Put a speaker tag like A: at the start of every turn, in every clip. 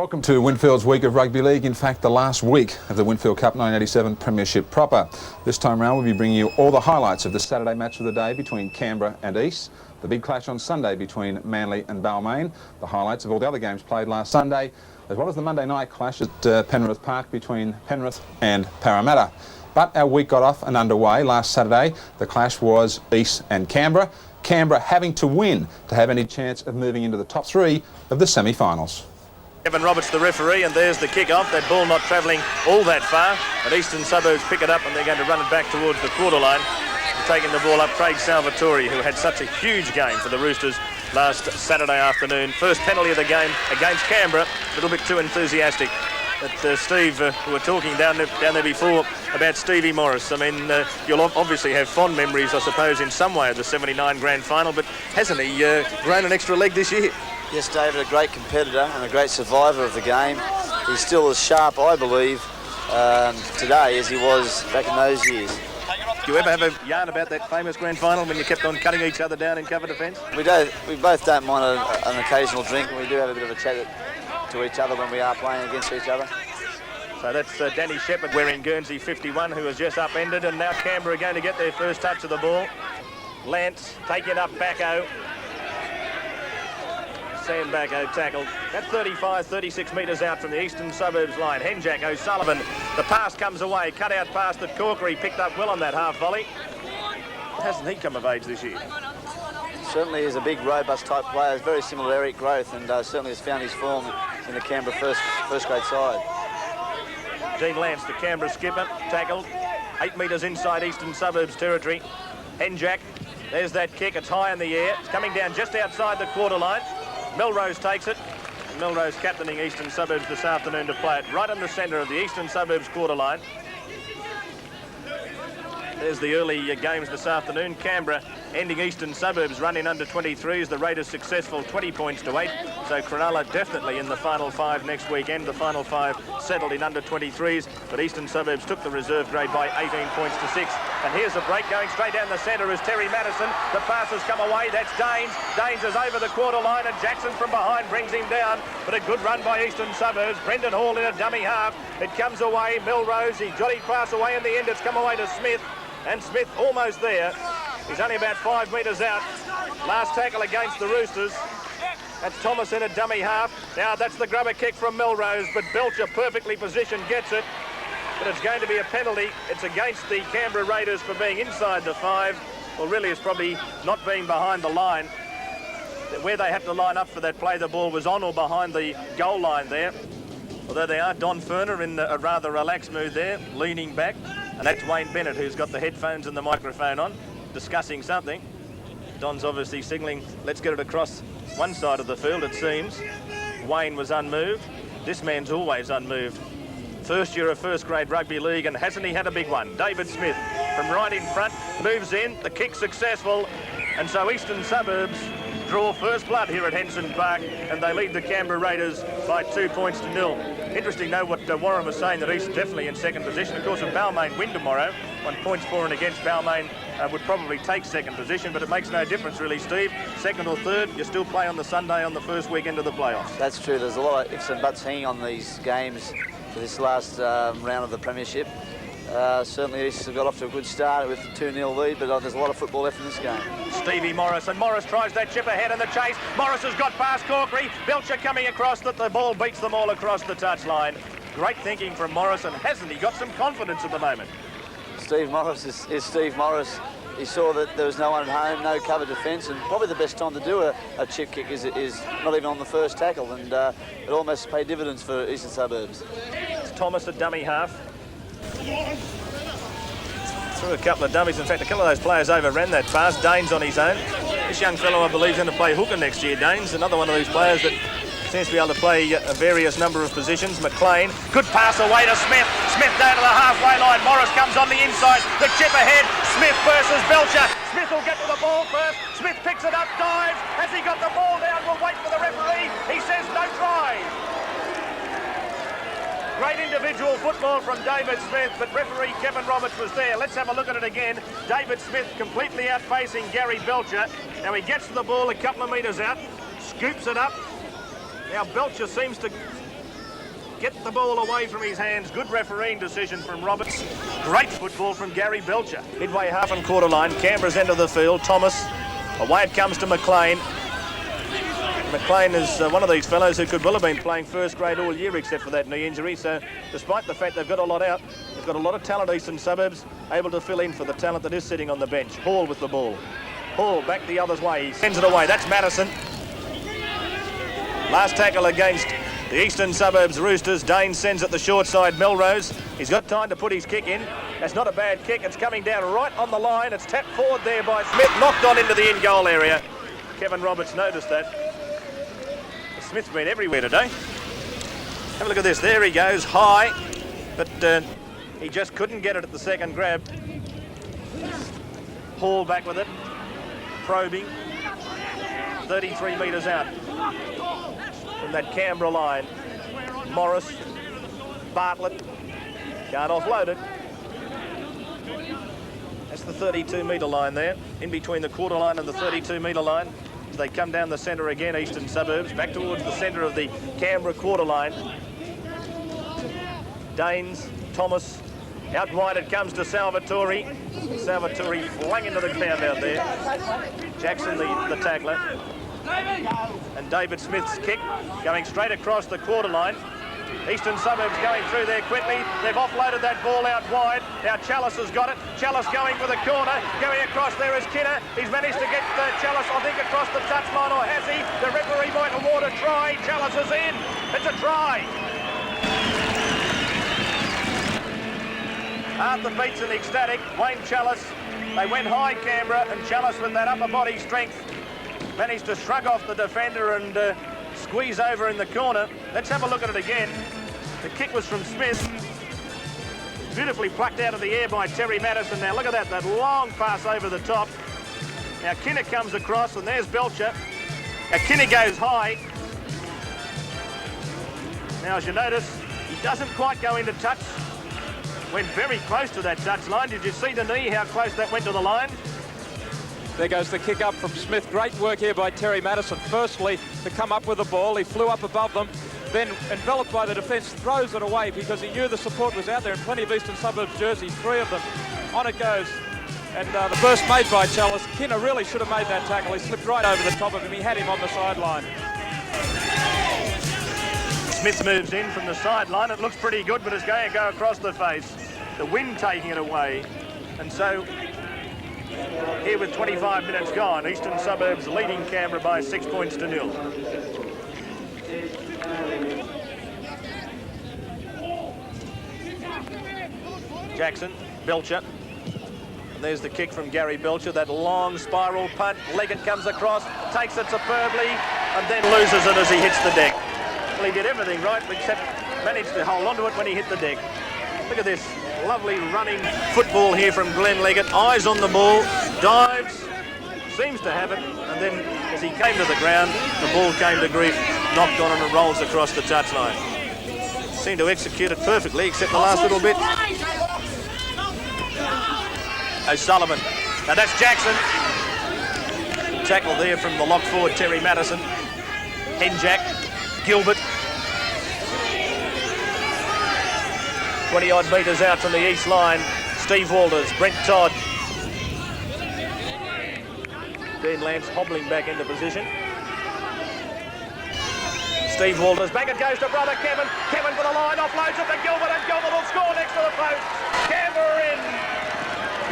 A: Welcome to Winfield's week of Rugby League. In fact, the last week of the Winfield Cup 1987 Premiership proper. This time round, we'll be bringing you all the highlights of the Saturday match of the day between Canberra and East, the big clash on Sunday between Manly and Balmain, the highlights of all the other games played last Sunday, as well as the Monday night clash at Penrith Park between Penrith and Parramatta. But our week got off and underway last Saturday. The clash was East and Canberra. Canberra having to win to have any chance of moving into the top three of the semi-finals.
B: Kevin Roberts, the referee, and there's the kick-off. That ball not travelling all that far. But Eastern Suburbs pick it up and they're going to run it back towards the quarter line. And taking the ball up, Craig Salvatore, who had such a huge game for the Roosters last Saturday afternoon. First penalty of the game against Canberra. A little bit too enthusiastic. But Steve, we were talking down there before about Stevie Morris. I mean, you'll obviously have fond memories, I suppose, in some way of the 79 grand final, but hasn't he grown an extra leg this year?
C: Yes, David, a great competitor and a great survivor of the game. He's still as sharp, I believe, today as he was back in those years.
B: Do you ever have a yarn about that famous grand final when you kept on cutting each other down in cover defence?
C: We both don't mind an occasional drink, and we do have a bit of a chat to each other when we are playing against each other.
B: So that's Danny Shepherd wearing Guernsey 51, who has just upended, and now Canberra are going to get their first touch of the ball. Lance taking up Bacco. Sam Bacco tackled. That's 36 metres out from the Eastern Suburbs line. Henjack O'Sullivan. The pass comes away. Cut out pass that Corkery picked up well on that half volley. Hasn't he come of age this year?
C: Certainly is a big, robust type player. He's very similar to Eric Growth, and certainly has found his form in the Canberra first grade side.
B: Dean Lance, the Canberra skipper, tackled. 8 metres inside Eastern Suburbs territory. Henjack, there's that kick. It's high in the air. It's coming down just outside the quarter line. Melrose takes it. Melrose captaining Eastern Suburbs this afternoon to play it right in the centre of the Eastern Suburbs quarter line. There's the early games this afternoon. Canberra ending Eastern Suburbs running under 23s. The Raiders successful 20 points to 8. So Cronulla definitely in the final 5 next weekend. The final 5 settled in under 23s. But Eastern Suburbs took the reserve grade by 18 points to 6. And here's a break going straight down the centre is Terry Madison. The pass has come away. That's Daines. Daines is over the quarter line and Jackson from behind brings him down. But a good run by Eastern Suburbs. Brendan Hall in a dummy half. It comes away. Melrose. He got his pass away in the end. It's come away to Smith. And Smith almost there. He's only about 5 metres out. Last tackle against the Roosters. That's Thomas in a dummy half. Now that's the grubber kick from Melrose, but Belcher perfectly positioned gets it. But it's going to be a penalty. It's against the Canberra Raiders for being inside the 5. Well, really, it's probably not being behind the line. Where they had to line up for that play, the ball was on or behind the goal line there. Although they are Don Ferner in a rather relaxed mood there, leaning back. And that's Wayne Bennett, who's got the headphones and the microphone on, discussing something. Don's obviously signalling, let's get it across one side of the field, it seems. Wayne was unmoved. This man's always unmoved. First year of first grade rugby league, and hasn't he had a big one? David Smith from right in front, moves in, the kick successful. And so Eastern Suburbs draw first blood here at Henson Park, and they lead the Canberra Raiders by 2 points to 0. Interesting, though, what Warren was saying, that East definitely in second position. Of course, if Balmain win tomorrow, 1 points for and against, Balmain would probably take second position, but it makes no difference really, Steve. Second or third, you still play on the Sunday on the first weekend of the playoffs.
C: That's true. There's a lot of ifs and buts hanging on these games for this last round of the Premiership. Certainly East have got off to a good start with a 2-0 lead, but there's a lot of football left in this game.
B: Stevie Morris, and Morris tries that chip ahead in the chase. Morris has got past Corkery. Belcher coming across, that the ball beats them all across the touchline. Great thinking from Morris, and hasn't he got some confidence at the moment?
C: Steve Morris is Steve Morris. He saw that there was no one at home, no cover defence, and probably the best time to do a chip kick is not even on the first tackle, and it almost paid dividends for Eastern Suburbs.
B: It's Thomas at dummy half. Threw a couple of dummies. In fact, a couple of those players overran that pass. Daines on his own. This young fellow, I believe, is going to play hooker next year, Daines. Another one of these players that seems to be able to play a various number of positions. McLean, good pass away to Smith. Smith down to the halfway line. Morris comes on the inside. The chip ahead. Smith versus Belcher. Smith will get to the ball first. Smith picks it up, dives. Has he got the ball down? We'll wait for the referee. He says no try. Great individual football from David Smith, but referee Kevin Roberts was there. Let's have a look at it again. David Smith completely outpacing Gary Belcher. Now he gets to the ball a couple of metres out, scoops it up. Now Belcher seems to get the ball away from his hands. Good refereeing decision from Roberts. Great football from Gary Belcher. Midway half and quarter line, Canberra's end of the field. Thomas, away it comes to McLean. McLean is one of these fellows who could well have been playing first grade all year except for that knee injury. So despite the fact they've got a lot out, they've got a lot of talent, Eastern Suburbs, able to fill in for the talent that is sitting on the bench. Hall with the ball. Hall back the other's way. He sends it away. That's Madison. Last tackle against the Eastern Suburbs Roosters. Dane sends it the short side. Melrose. He's got time to put his kick in. That's not a bad kick. It's coming down right on the line. It's tapped forward there by Smith. Knocked on into the in-goal area. Kevin Roberts noticed that. Smith's been everywhere today. Have a look at this. There he goes, high, but he just couldn't get it at the second grab. Hall back with it, probing, 33 metres out from that Canberra line. Morris, Bartlett, can't offload it. That's the 32-metre line there, in between the quarter line and the 32-metre line. They come down the centre again, Eastern Suburbs, back towards the centre of the Canberra quarter line. Danes, Thomas, out wide it comes to Salvatore. Salvatore flung into the ground out there. Jackson, the tackler. And David Smith's kick going straight across the quarter line. Eastern Suburbs going through there quickly. They've offloaded that ball out wide. Now Chalice has got it. Chalice going for the corner. Going across there is Kinner. He's managed to get Chalice, I think, across the touchline, or has he? The referee might award a try. Chalice is in. It's a try. Arthur Beetson ecstatic. Wayne Chalice. They went high, Canberra, and Chalice with that upper body strength managed to shrug off the defender and squeeze over in the corner. Let's have a look at it again. The kick was from Smith. Beautifully plucked out of the air by Terry Madison. Now look at that long pass over the top. Now Kinner comes across, and there's Belcher. Now Kinner goes high. Now as you notice, he doesn't quite go into touch. Went very close to that touch line. Did you see the knee, how close that went to the line?
D: There goes the kick up from Smith. Great work here by Terry Madison. Firstly, to come up with the ball. He flew up above them. Then, enveloped by the defence, throws it away because he knew the support was out there, and plenty of Eastern Suburbs jerseys, 3 of them. On it goes. And the burst made by Chalice. Kinner really should have made that tackle. He slipped right over the top of him. He had him on the sideline.
B: Smith moves in from the sideline. It looks pretty good, but it's going to go across the face. The wind taking it away. And so, here with 25 minutes gone, Eastern Suburbs leading Canberra by 6 points to 0. Jackson, Belcher. And there's the kick from Gary Belcher, that long spiral punt. Leggett comes across, takes it superbly, and then loses it as he hits the deck. Well, he did everything right, except managed to hold onto it when he hit the deck. Look at this lovely running football here from Glenn Leggett. Eyes on the ball, dives, seems to have it, and then as he came to the ground, the ball came to grief, knocked on and rolls across the touchline. Seemed to execute it perfectly, except the last little bit. O'Sullivan. Now that's Jackson. Tackle there from the lock forward, Terry Madison. Henjack, Gilbert. 20-odd metres out from the east line. Steve Walters, Brent Todd. Dean Lance hobbling back into position. Steve Walters, back it goes to brother Kevin. Kevin for the line, offloads it to Gilbert, and Gilbert will score next to the post. Canberra in.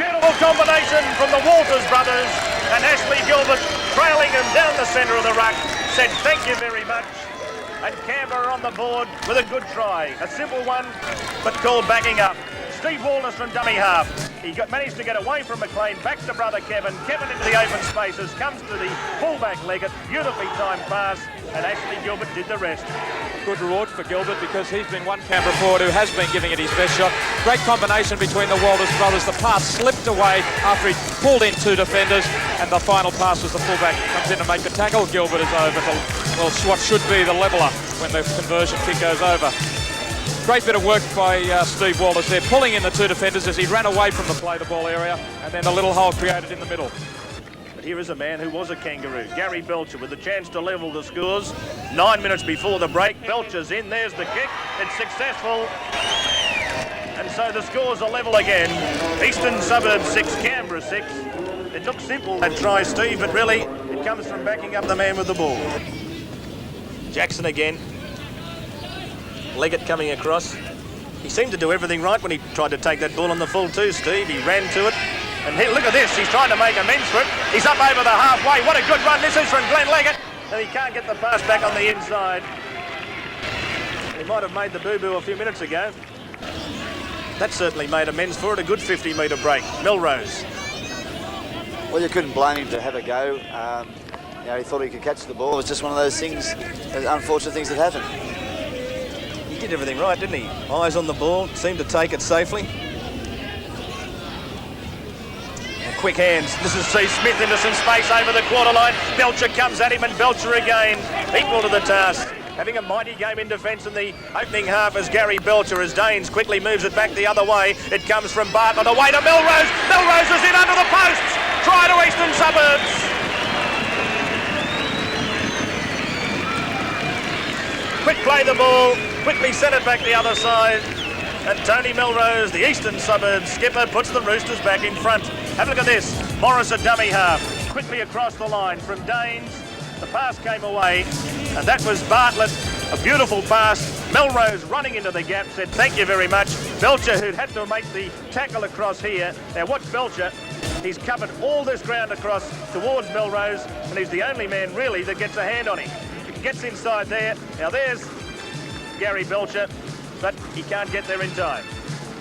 B: Beautiful combination from the Walters brothers, and Ashley Gilbert trailing him down the centre of the ruck. Said thank you very much. And Canberra on the board with a good try. A simple one, but called backing up. Steve Walters from dummy half. He managed to get away from McLean, back to brother Kevin. Kevin into the open spaces, comes to the fullback Leggett. Beautifully timed pass, and Ashley Gilbert did the rest.
D: Good reward for Gilbert because he's been one Canberra forward who has been giving it his best shot. Great combination between the Walters brothers. The pass slipped away after he pulled in 2 defenders, and the final pass was the fullback comes in to make the tackle. Gilbert is over to, well, what should be the leveller when the conversion kick goes over. Great bit of work by Steve Walters there, pulling in the 2 defenders as he ran away from the play the ball area, and then a little hole created in the middle.
B: But here is a man who was a kangaroo, Gary Belcher, with the chance to level the scores. 9 minutes before the break, Belcher's in, there's the kick, it's successful. And so the scores are level again. Eastern Suburbs 6, Canberra 6. It looks simple, that try, Steve, but really it comes from backing up the man with the ball. Jackson again. Leggett coming across. He seemed to do everything right when he tried to take that ball on the full too, Steve. He ran to it. And look at this, he's trying to make amends for it. He's up over the halfway. What a good run this is from Glenn Leggett. And he can't get the pass back on the inside. He might have made the boo-boo a few minutes ago. That certainly made amends for it. A good 50-metre break. Melrose.
C: Well, you couldn't blame him to have a go. You know, he thought he could catch the ball. It was just one of those things, those unfortunate things that happen.
B: He did everything right, didn't he? Eyes on the ball, seemed to take it safely. And quick hands. This is C. Smith into some space over the quarter line. Belcher comes at him, and Belcher again, equal to the task. Having a mighty game in defence in the opening half as Gary Belcher, as Danes quickly moves it back the other way. It comes from Bartlett away to Melrose. Melrose is in under the posts. Try to Eastern Suburbs. Quick play the ball, quickly sent it back the other side. And Tony Melrose, the Eastern Suburbs skipper, puts the Roosters back in front. Have a look at this. Morris, a dummy half. Quickly across the line from Danes. The pass came away, and that was Bartlett. A beautiful pass. Melrose running into the gap, said thank you very much. Belcher, who'd had to make the tackle across here. Now watch Belcher. He's covered all this ground across towards Melrose, and he's the only man really that gets a hand on him. He gets inside there. Now there's Gary Belcher, but he can't get there in time.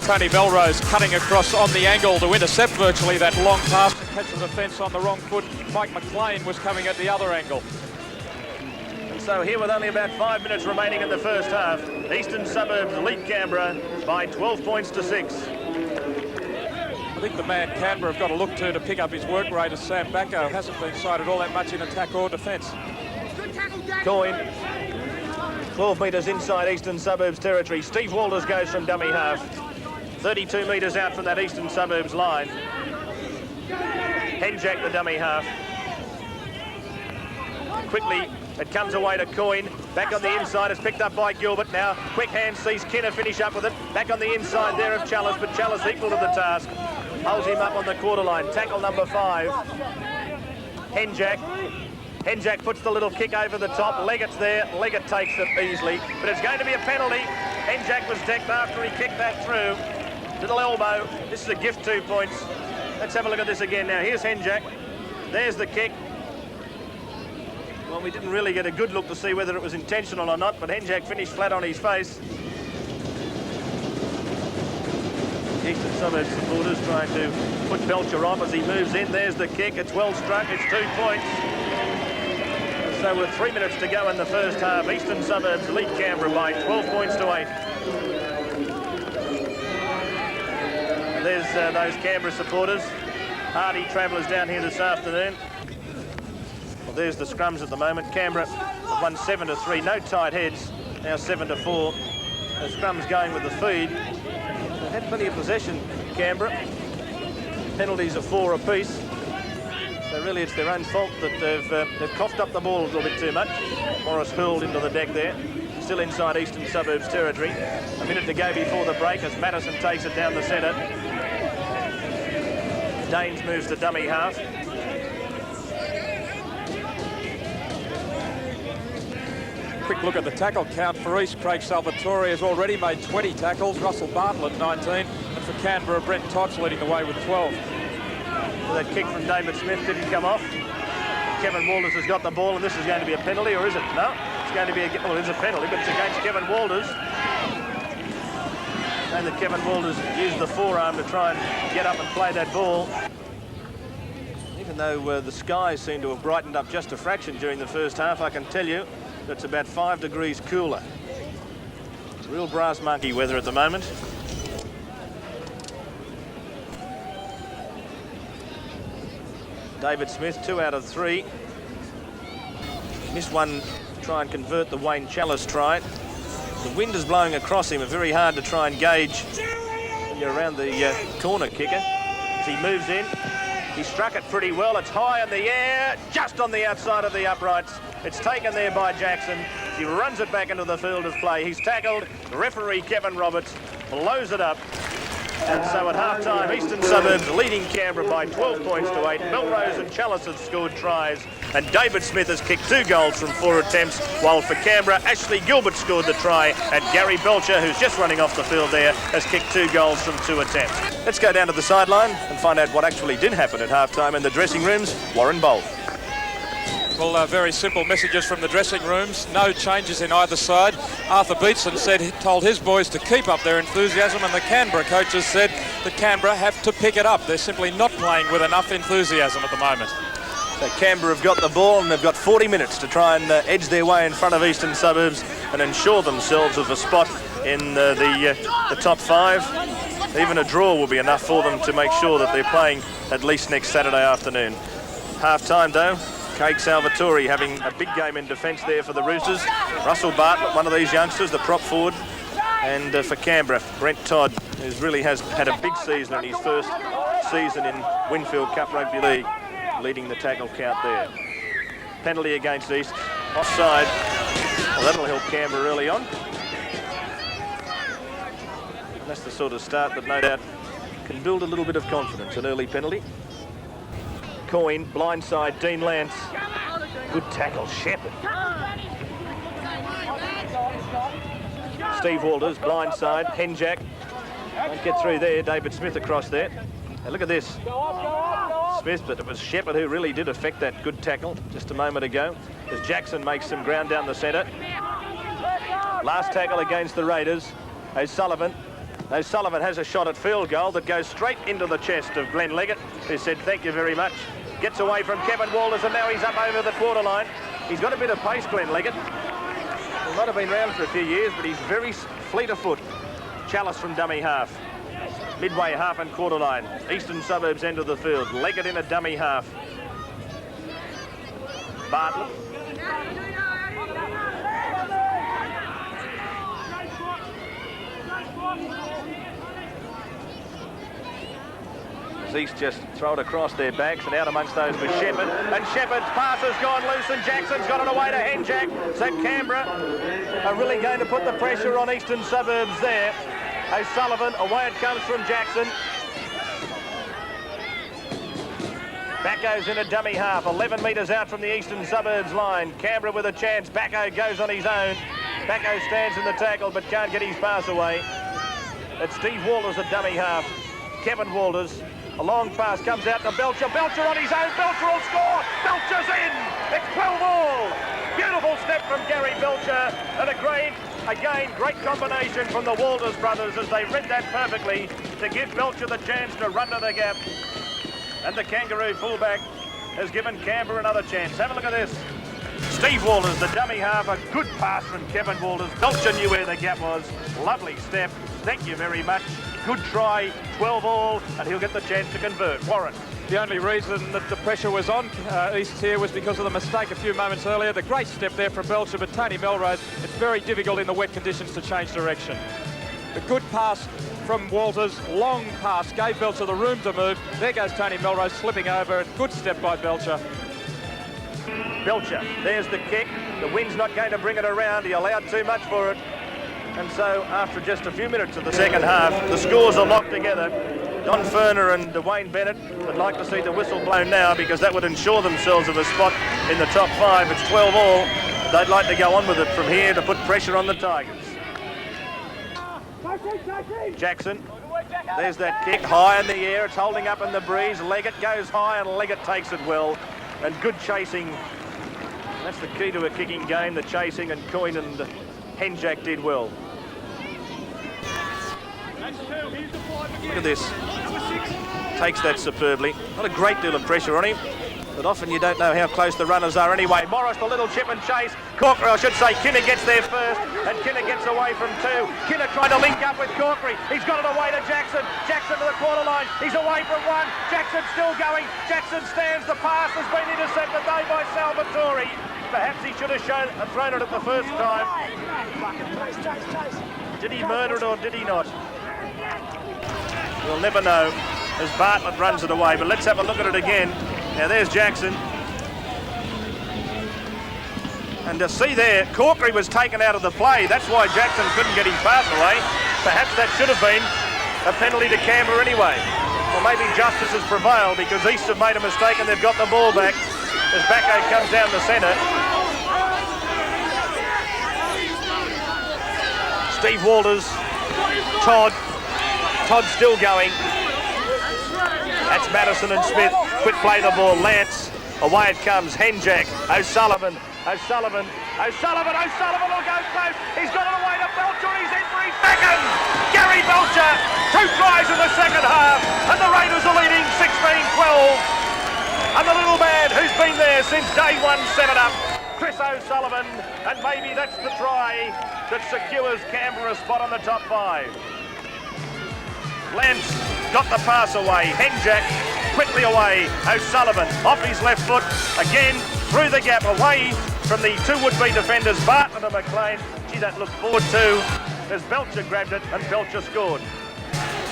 D: Tony Melrose cutting across on the angle to intercept virtually that long pass and catch the defence on the wrong foot. Mike McLean was coming at the other angle.
B: And so here with only about 5 minutes remaining in the first half, Eastern Suburbs lead Canberra by 12 points to 6.
D: I think the man Canberra have got to look to pick up his work rate as Sam Bacco hasn't been cited all that much in attack or defence.
B: Coyne, 12 metres inside Eastern Suburbs territory. Steve Walters goes from dummy half. 32 metres out from that Eastern Suburbs line. Henjack, the dummy half. Quickly, it comes away to Coyne. Back on the inside, it's picked up by Gilbert. Now, quick hand sees Kinner finish up with it. Back on the inside there of Chalice, but Chalice equal to the task. Holds him up on the quarter line. Tackle number 5. Henjack. Henjack puts the little kick over the top. Leggett's there. Leggett takes it easily, but it's going to be a penalty. Henjack was decked after he kicked that through. Little elbow. This is a gift 2 points. Let's have a look at this again now. Here's Henjack. There's the kick. Well, we didn't really get a good look to see whether it was intentional or not, but Henjack finished flat on his face. Eastern Suburbs supporters trying to put Belcher off as he moves in. There's the kick. It's well struck. It's 2 points. So with 3 minutes to go in the first half, Eastern Suburbs lead Canberra by 12 points to 8. And there's those Canberra supporters. Hardy travellers down here this afternoon. Well, there's the scrums at the moment. Canberra have won 7-3. No tight heads. Now 7-4. The scrums going with the feed. They've had plenty of possession, Canberra. Penalties are 4 apiece. So really it's their own fault that they've coughed up the ball a little bit too much. Morris hurled into the deck there. Still inside Eastern Suburbs territory. A minute to go before the break as Madison takes it down the centre. Danes moves to dummy half.
D: Quick look at the tackle count for East. Craig Salvatore has already made 20 tackles. Russell Bartlett 19. And for Canberra, Brent Todd's leading the way with 12.
B: Well, that kick from David Smith didn't come off. Kevin Walters has got the ball, and this is going to be a penalty, or is it? No, it's going to be well, it's a penalty, but it's against Kevin Walters. And that Kevin Walters used the forearm to try and get up and play that ball. Even though the skies seem to have brightened up just a fraction during the first half, I can tell you it's about 5 degrees cooler. Real brass monkey weather at the moment. David Smith, 2 out of 3. Missed one to try and convert the Wayne Chalice try. The wind is blowing across him, very hard to try and gauge when you're around the corner kicker. As he moves in, He struck it pretty well. It's high in the air, just on the outside of the uprights. It's taken there by Jackson. He runs it back into the field of play. He's tackled. Referee Kevin Roberts blows it up. And so at half-time, Eastern Suburbs leading Canberra by 12 points to 8. Melrose and Chalice have scored tries, and David Smith has kicked 2 goals from 4 attempts, while for Canberra, Ashley Gilbert scored the try, and Gary Belcher, who's just running off the field there, has kicked 2 goals from 2 attempts. Let's go down to the sideline and find out what actually did happen at half-time in the dressing rooms. Warren Bolt.
D: Well, very simple messages from the dressing rooms. No changes in either side. Arthur Beetson told his boys to keep up their enthusiasm, and the Canberra coaches said that Canberra have to pick it up. They're simply not playing with enough enthusiasm at the moment.
B: So Canberra have got the ball, and they've got 40 minutes to try and edge their way in front of Eastern Suburbs and ensure themselves of a spot in the top 5. Even a draw will be enough for them to make sure that they're playing at least next Saturday afternoon. Half-time, though. Craig Salvatore having a big game in defence there for the Roosters. Russell Bartlett, one of these youngsters, the prop forward. And for Canberra, Brent Todd, who really has had a big season in his first season in Winfield Cup Rugby League, leading the tackle count there. Penalty against East, offside. Well, that'll help Canberra early on. And that's the sort of start that no doubt can build a little bit of confidence, an early penalty. Coyne, blindside, Dean Lance. Good tackle, Shepherd. Steve Walters, blindside, Henjack. Won't get through there, David Smith across there. Now look at this. Smith, but it was Shepherd who really did affect that good tackle just a moment ago, as Jackson makes some ground down the centre. Last tackle against the Raiders, O'Sullivan. O'Sullivan has a shot at field goal that goes straight into the chest of Glenn Leggett, who said thank you very much. Gets away from Kevin Walters, and now he's up over the quarter line. He's got a bit of pace, Glenn Leggett. He might have been around for a few years, but he's very fleet of foot. Chalice from dummy half. Midway half and quarter line. Eastern Suburbs end of the field. Leggett in a dummy half. Bartlett. East just throw it across their backs, and out amongst those was Shepherd, and Shepherd's pass has gone loose, and Jackson's got it away to Henjack. So Canberra are really going to put the pressure on Eastern Suburbs there. O'Sullivan, away it comes from Jackson. Backo's in a dummy half, 11 metres out from the Eastern Suburbs line. Canberra with a chance. Backo goes on his own. Backo stands in the tackle but can't get his pass away. It's Steve Walters at dummy half. Kevin Walters. A long pass comes out to Belcher. Belcher on his own. Belcher will score. Belcher's in. It's 12 all. Beautiful step from Gary Belcher. And again, great combination from the Walters brothers as they read that perfectly to give Belcher the chance to run to the gap. And the Kangaroo fullback has given Canberra another chance. Have a look at this. Steve Walters, the dummy half, a good pass from Kevin Walters. Belcher knew where the gap was. Lovely step. Thank you very much. Good try, 12 all, and he'll get the chance to convert. Warren.
D: The only reason that the pressure was on East here was because of the mistake a few moments earlier. The great step there from Belcher, but Tony Melrose, it's very difficult in the wet conditions to change direction. The good pass from Walters, long pass, gave Belcher the room to move. There goes Tony Melrose slipping over. Good step by Belcher.
B: Belcher, there's the kick. The wind's not going to bring it around. He allowed too much for it. And so after just a few minutes of the second half, the scores are locked together. Don Ferner and Wayne Bennett would like to see the whistle blown now because that would ensure themselves of a spot in the top 5. It's 12 all. They'd like to go on with it from here to put pressure on the Tigers. Jackson, there's that kick high in the air. It's holding up in the breeze. Leggett goes high and Leggett takes it well. And good chasing. That's the key to a kicking game, the chasing, and Coyne and Henjack did well. Look at this. Takes that superbly. Not a great deal of pressure on him, but often you don't know how close the runners are anyway. Morris, the little chip and chase. Corkery, I should say, Kinner gets there first, and Kinner gets away from 2. Kinner trying to link up with Corkery. He's got it away to Jackson. Jackson to the quarter line. He's away from 1. Jackson still going. Jackson stands. The pass has been intercepted though by Salvatore. Perhaps he should have thrown it at the first time. Did he murder it or did he not? We'll never know. as Bartlett runs it away. But let's have a look at it again. Now there's Jackson. And to see there, Corkery was taken out of the play. That's why Jackson couldn't get his pass away. Perhaps that should have been a penalty to Canberra anyway. Or maybe justice has prevailed because East have made a mistake and they've got the ball back as Bacco comes down the centre. Steve Walters, Todd still going. That's Madison and Smith. Quick play the ball. Lance. Away it comes. Henjack. O'Sullivan will go close. He's got it away to Belcher. He's in for his second. Gary Belcher. 2 tries in the second half. And the Raiders are leading 16-12. And the little man who's been there since day one set it up. Chris O'Sullivan. And maybe that's the try that secures Canberra a spot on the top 5. Lance got the pass away. Henjack quickly away. O'Sullivan off his left foot. Again through the gap away from the 2 would-be defenders, Bartlett and McLean. Gee, that looked forward to as Belcher grabbed it and Belcher scored.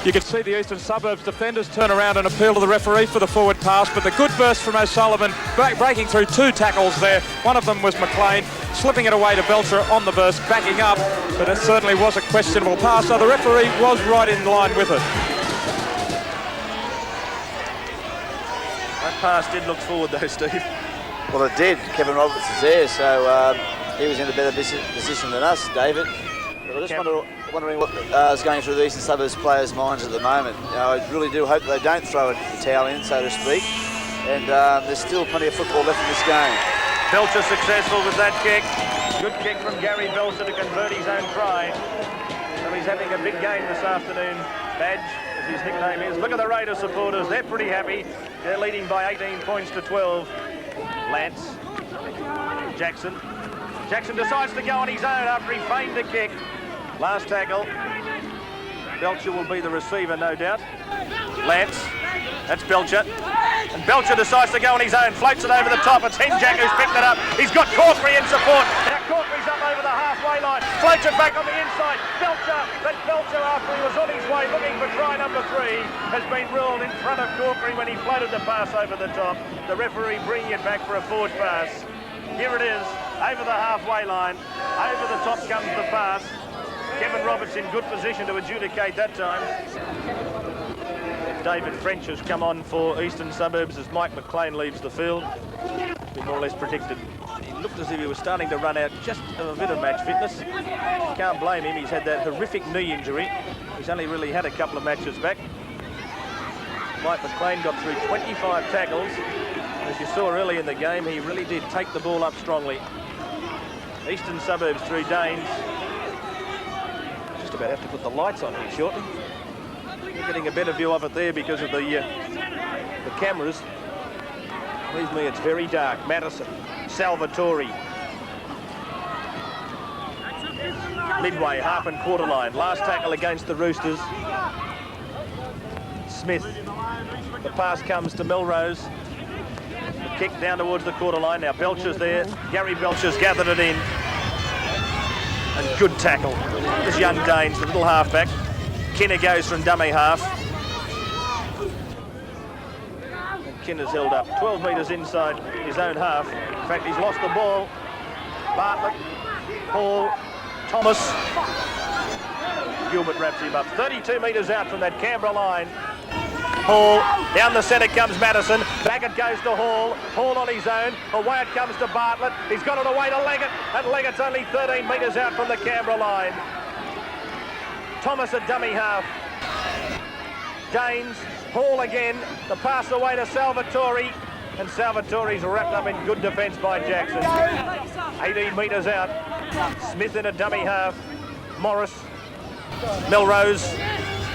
D: You could see the Eastern Suburbs defenders turn around and appeal to the referee for the forward pass, but the good burst from O'Sullivan, breaking through 2 tackles there. One of them was McLean, slipping it away to Belcher on the burst, backing up, but it certainly was a questionable pass, so the referee was right in line with it.
B: That pass did look forward though, Steve.
C: Well, it did. Kevin Roberts is there, so he was in a better position than us, David. But I just wondering what is going through the Eastern Suburbs players' minds at the moment. You know, I really do hope that they don't throw the towel in, so to speak. And there's still plenty of football left in this game.
B: Belcher successful with that kick. Good kick from Gary Belcher to convert his own try. So he's having a big game this afternoon. Badge, as his nickname is. Look at the Raiders supporters. They're pretty happy. They're leading by 18 points to 12. Lance. Jackson. Jackson decides to go on his own after he feigned a kick. Last tackle. Belcher will be the receiver, no doubt. Lance. That's Belcher. And Belcher decides to go on his own. Floats it over the top. It's Henjack who's picked it up. He's got Corkery in support. Now Corkery's up over the halfway line. Floats it back on the inside. Belcher. But Belcher, after he was on his way looking for try number 3, has been ruled in front of Corkery when he floated the pass over the top. The referee bringing it back for a forward pass. Here it is, over the halfway line. Over the top comes the pass. Kevin Roberts in good position to adjudicate that time. David French has come on for Eastern Suburbs as Mike McLean leaves the field. Been more or less predicted. He looked as if he was starting to run out just a bit of match fitness. You can't blame him, he's had that horrific knee injury. He's only really had a couple of matches back. Mike McLean got through 25 tackles. As you saw early in the game, he really did take the ball up strongly. Eastern Suburbs through Danes. Just about have to put the lights on here shortly. We're getting a better view of it there because of the cameras. Believe me, it's very dark. Madison, Salvatore. Midway, half and quarter line. Last tackle against the Roosters. Smith. The pass comes to Melrose. The kick down towards the quarter line. Now Belcher's there. Gary Belcher's gathered it in. And good tackle. This young Danes, the little halfback. Kinner goes from dummy half. And Kinner's held up 12 metres inside his own half. In fact, he's lost the ball. Bartlett, Paul, Thomas. Gilbert wraps him up. 32 metres out from that Canberra line. Hall, down the centre comes Madison, back it goes to Hall, Hall on his own, away it comes to Bartlett, he's got it away to Leggett, and Leggett's only 13 metres out from the Canberra line. Thomas at dummy half. Danes, Hall again, the pass away to Salvatore, and Salvatore's wrapped up in good defence by Jackson. 18 metres out, Smith in a dummy half, Morris, Melrose.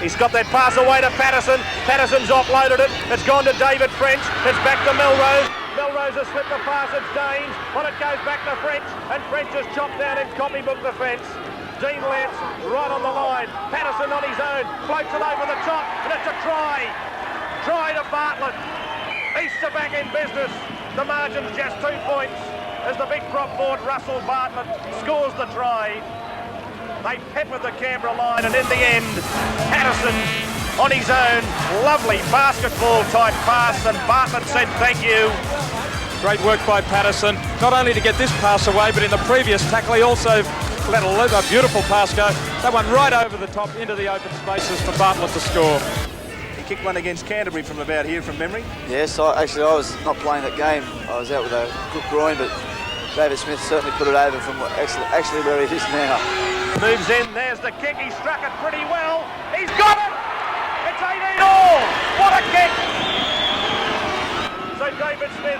B: He's got that pass away to Patterson. Patterson's offloaded it. It's gone to David French. It's back to Melrose. Melrose has slipped the pass. It's Danes. Well, it goes back to French. And French has chopped down in copybook defence. Dean Lance right on the line. Patterson on his own. Floats it over the top. And it's a try. Try to Bartlett. East are back in business. The margin's just 2 points as the big prop forward Russell Bartlett scores the try. They peppered the Canberra line, and in the end, Patterson on his own. Lovely basketball-type pass, and Bartlett said thank you.
D: Great work by Patterson, not only to get this pass away, but in the previous tackle he also let a beautiful pass go. That one right over the top into the open spaces for Bartlett to score.
B: He kicked one against Canterbury from about here from memory.
C: Yes, I was not playing that game. I was out with a good groin, but David Smith certainly put it over from actually where he is now.
B: Moves in, there's the kick, he struck it pretty well. He's got it! It's 18 all! What a kick! So David Smith,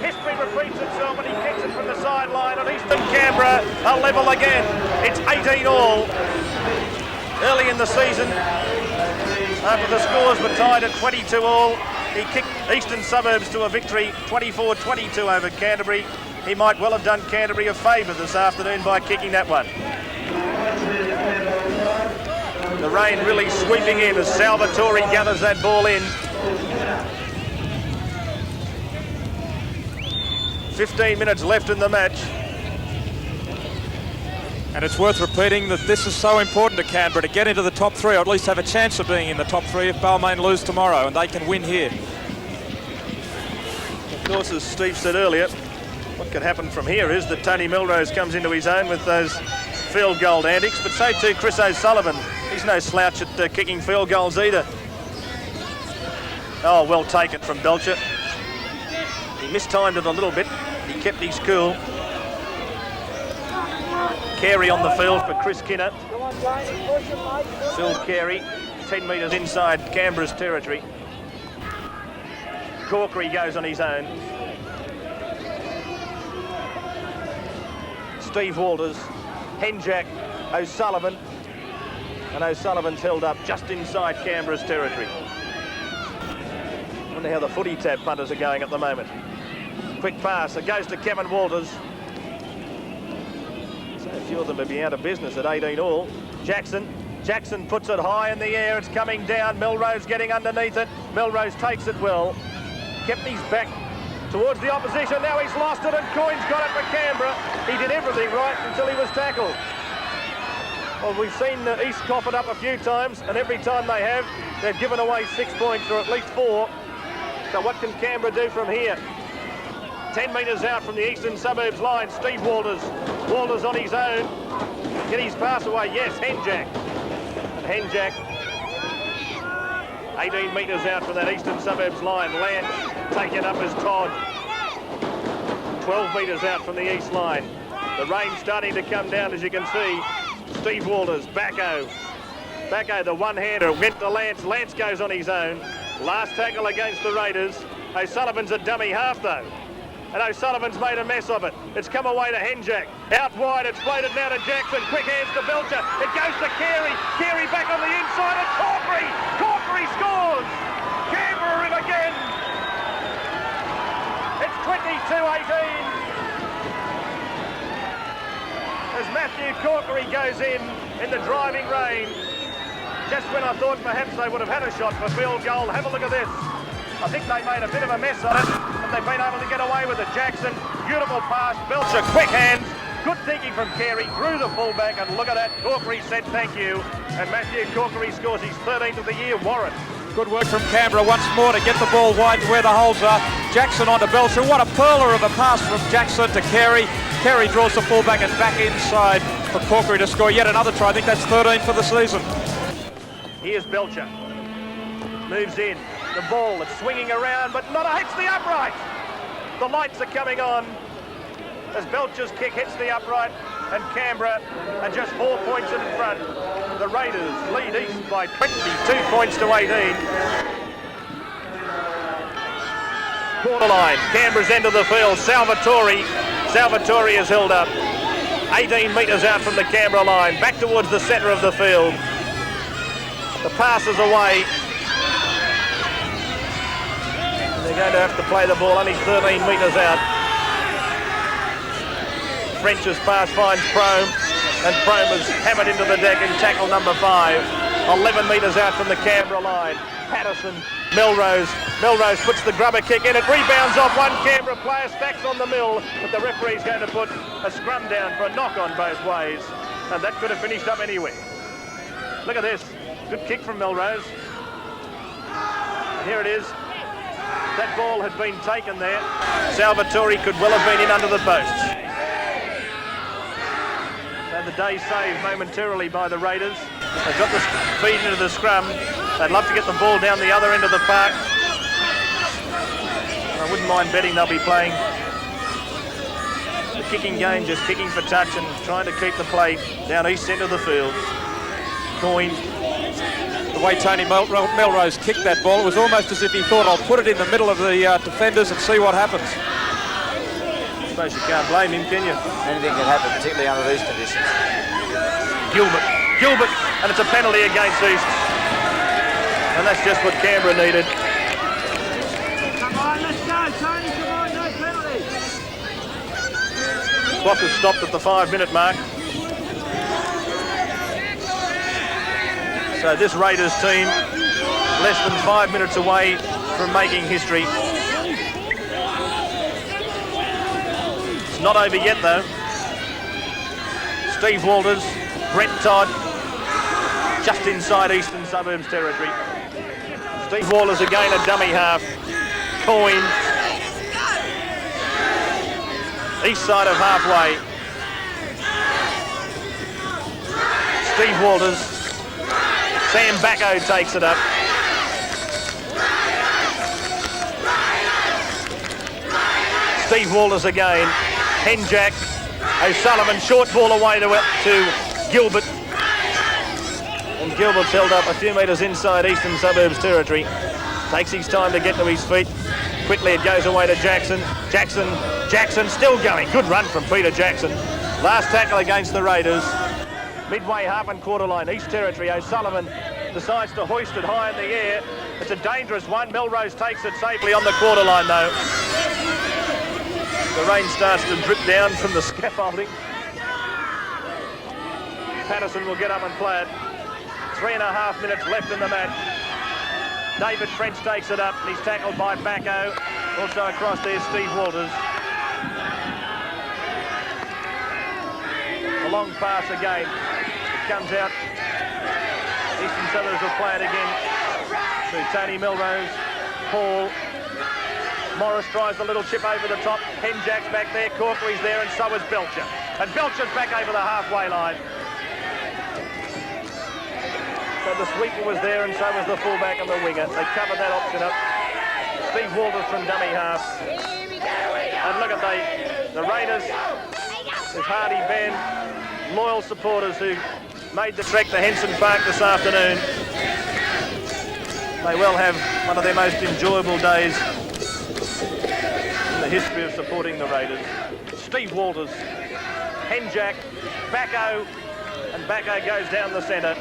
B: history repeats itself and he kicks it from the sideline, and Eastern Canberra are level again. It's 18 all. Early in the season, after the scores were tied at 22 all, he kicked Eastern Suburbs to a victory 24-22 over Canterbury. He might well have done Canterbury a favour this afternoon by kicking that one. The rain really sweeping in as Salvatore gathers that ball in. 15 minutes left in the match.
D: And it's worth repeating that this is so important to Canberra to get into the top three, or at least have a chance of being in the top three if Balmain lose tomorrow, and they can win here.
B: Of course, as Steve said earlier, what could happen from here is that Tony Milrose comes into his own with those field goal antics, but so too Chris O'Sullivan. He's no slouch at kicking field goals either. Oh, well taken from Belcher. He mistimed it a little bit. He kept his cool. Carey on the field for Chris Kinner. Phil Carey, 10 metres inside Canberra's territory. Corkery goes on his own. Steve Walters, Henjack, O'Sullivan, and O'Sullivan's held up just inside Canberra's territory. I wonder how the footy tab punters are going at the moment. Quick pass, it goes to Kevin Walters. So a few of them would be out of business at 18 all. Jackson puts it high in the air, it's coming down, Milrose getting underneath it. Milrose takes it well, kept his back towards the opposition, now he's lost it and Coyne's got it for Canberra. He did everything right until he was tackled. Well, we've seen East cough it up a few times, and every time they have, they've given away 6 points or at least 4. So what can Canberra do from here? 10 metres out from the Eastern Suburbs line, Steve Walters. Walters on his own. Get his pass away, yes, Henjack. And Henjack, 18 metres out from that Eastern Suburbs line. Lance taken up as Todd. 12 metres out from the east line. The rain's starting to come down, as you can see. Steve Walters, Bacco, the one-hander, went to Lance. Lance goes on his own. Last tackle against the Raiders. O'Sullivan's a dummy half, though. And O'Sullivan's made a mess of it. It's come away to Henjack. Out wide, it's played it now to Jackson. Quick hands to Belcher. It goes to Carey. Carey back on the inside, and Corkery. Corkery scores. Canberra in again. It's 22-18. As Matthew Corkery goes in the driving rain. Just when I thought perhaps they would have had a shot for field goal. Have a look at this. I think they made a bit of a mess of it, but they've been able to get away with it. Jackson, beautiful pass. Belcher, quick hands. Good thinking from Carey, through the fullback, and look at that. Corkery said thank you. And Matthew Corkery scores his 13th of the year. Warren.
D: Good work from Canberra once more to get the ball wide to where the holes are. Jackson onto Belcher. What a perler of a pass from Jackson to Carey. Carey draws the fullback and back inside for Corkery to score yet another try. I think that's 13 for the season.
B: Here's Belcher. Moves in. The ball, it's swinging around, but not hits the upright. The lights are coming on as Belcher's kick hits the upright, and Canberra are just 4 points in front. The Raiders lead East by 22 points to 18. Quarter line, Canberra's end of the field. Salvatore is held up. 18 metres out from the Canberra line, back towards the centre of the field. The pass is away. They're going to have to play the ball only 13 metres out. French's pass finds Prome, and Prome is hammered into the deck in tackle number 5. 11 metres out from the Canberra line. Patterson, Milrose puts the grubber kick in. It rebounds off one Canberra player, stacks on the mill, but the referee's going to put a scrum down for a knock on both ways, and that could have finished up anywhere. Look at this. Good kick from Melrose. And here it is. That ball had been taken there. Salvatore could well have been in under the posts. So the day saved momentarily by the Raiders. They've got the feed into the scrum. They'd love to get the ball down the other end of the park. I wouldn't mind betting they'll be playing the kicking game, just kicking for touch and trying to keep the play down east end of the field. Coyne.
D: The way Tony Melrose kicked that ball, it was almost as if he thought, I'll put it in the middle of the defenders and see what happens.
B: I suppose you can't blame him, can you?
C: Anything can happen, particularly under these conditions.
B: Gilbert, and it's a penalty against East. And that's just what Canberra needed.
E: Come on, let's go, Tony, come on, no penalty.
B: Clock has stopped at the 5-minute mark. So this Raiders team, less than 5 minutes away from making history. It's not over yet though. Steve Walters, Brett Todd, just inside Eastern Suburbs territory. Steve Walters again a dummy half. Coyne. East side of halfway. Steve Walters. Sam Backo takes it up. Steve Walters again. Henjack. O'Sullivan, short ball away to Gilbert. And Gilbert's held up a few metres inside Eastern Suburbs territory. Takes his time to get to his feet. Quickly it goes away to Jackson. Jackson still going. Good run from Peter Jackson. Last tackle against the Raiders. Midway half and quarter line, East Territory. O'Sullivan decides to hoist it high in the air. It's a dangerous one. Melrose takes it safely on the quarter line though. The rain starts to drip down from the scaffolding. Patterson will get up and play it. 3.5 minutes left in the match. David French takes it up and he's tackled by Backo. Also across there, Steve Walters. A long pass again. It comes out. Eastern Suburbs will play it again to Tony Melrose. Paul. Morris tries the little chip over the top. Henjack's back there. Corkley's there and so is Belcher. And Belcher's back over the halfway line. So the sweeper was there and so was the fullback and the winger. They covered that option up. Steve Walters from dummy half. And look at the Raiders. There's Hardy Ben, loyal supporters who made the trek to Henson Park this afternoon. May well have one of their most enjoyable days in the history of supporting the Raiders. Steve Walters, Henjack, Backo, and Backo goes down the centre.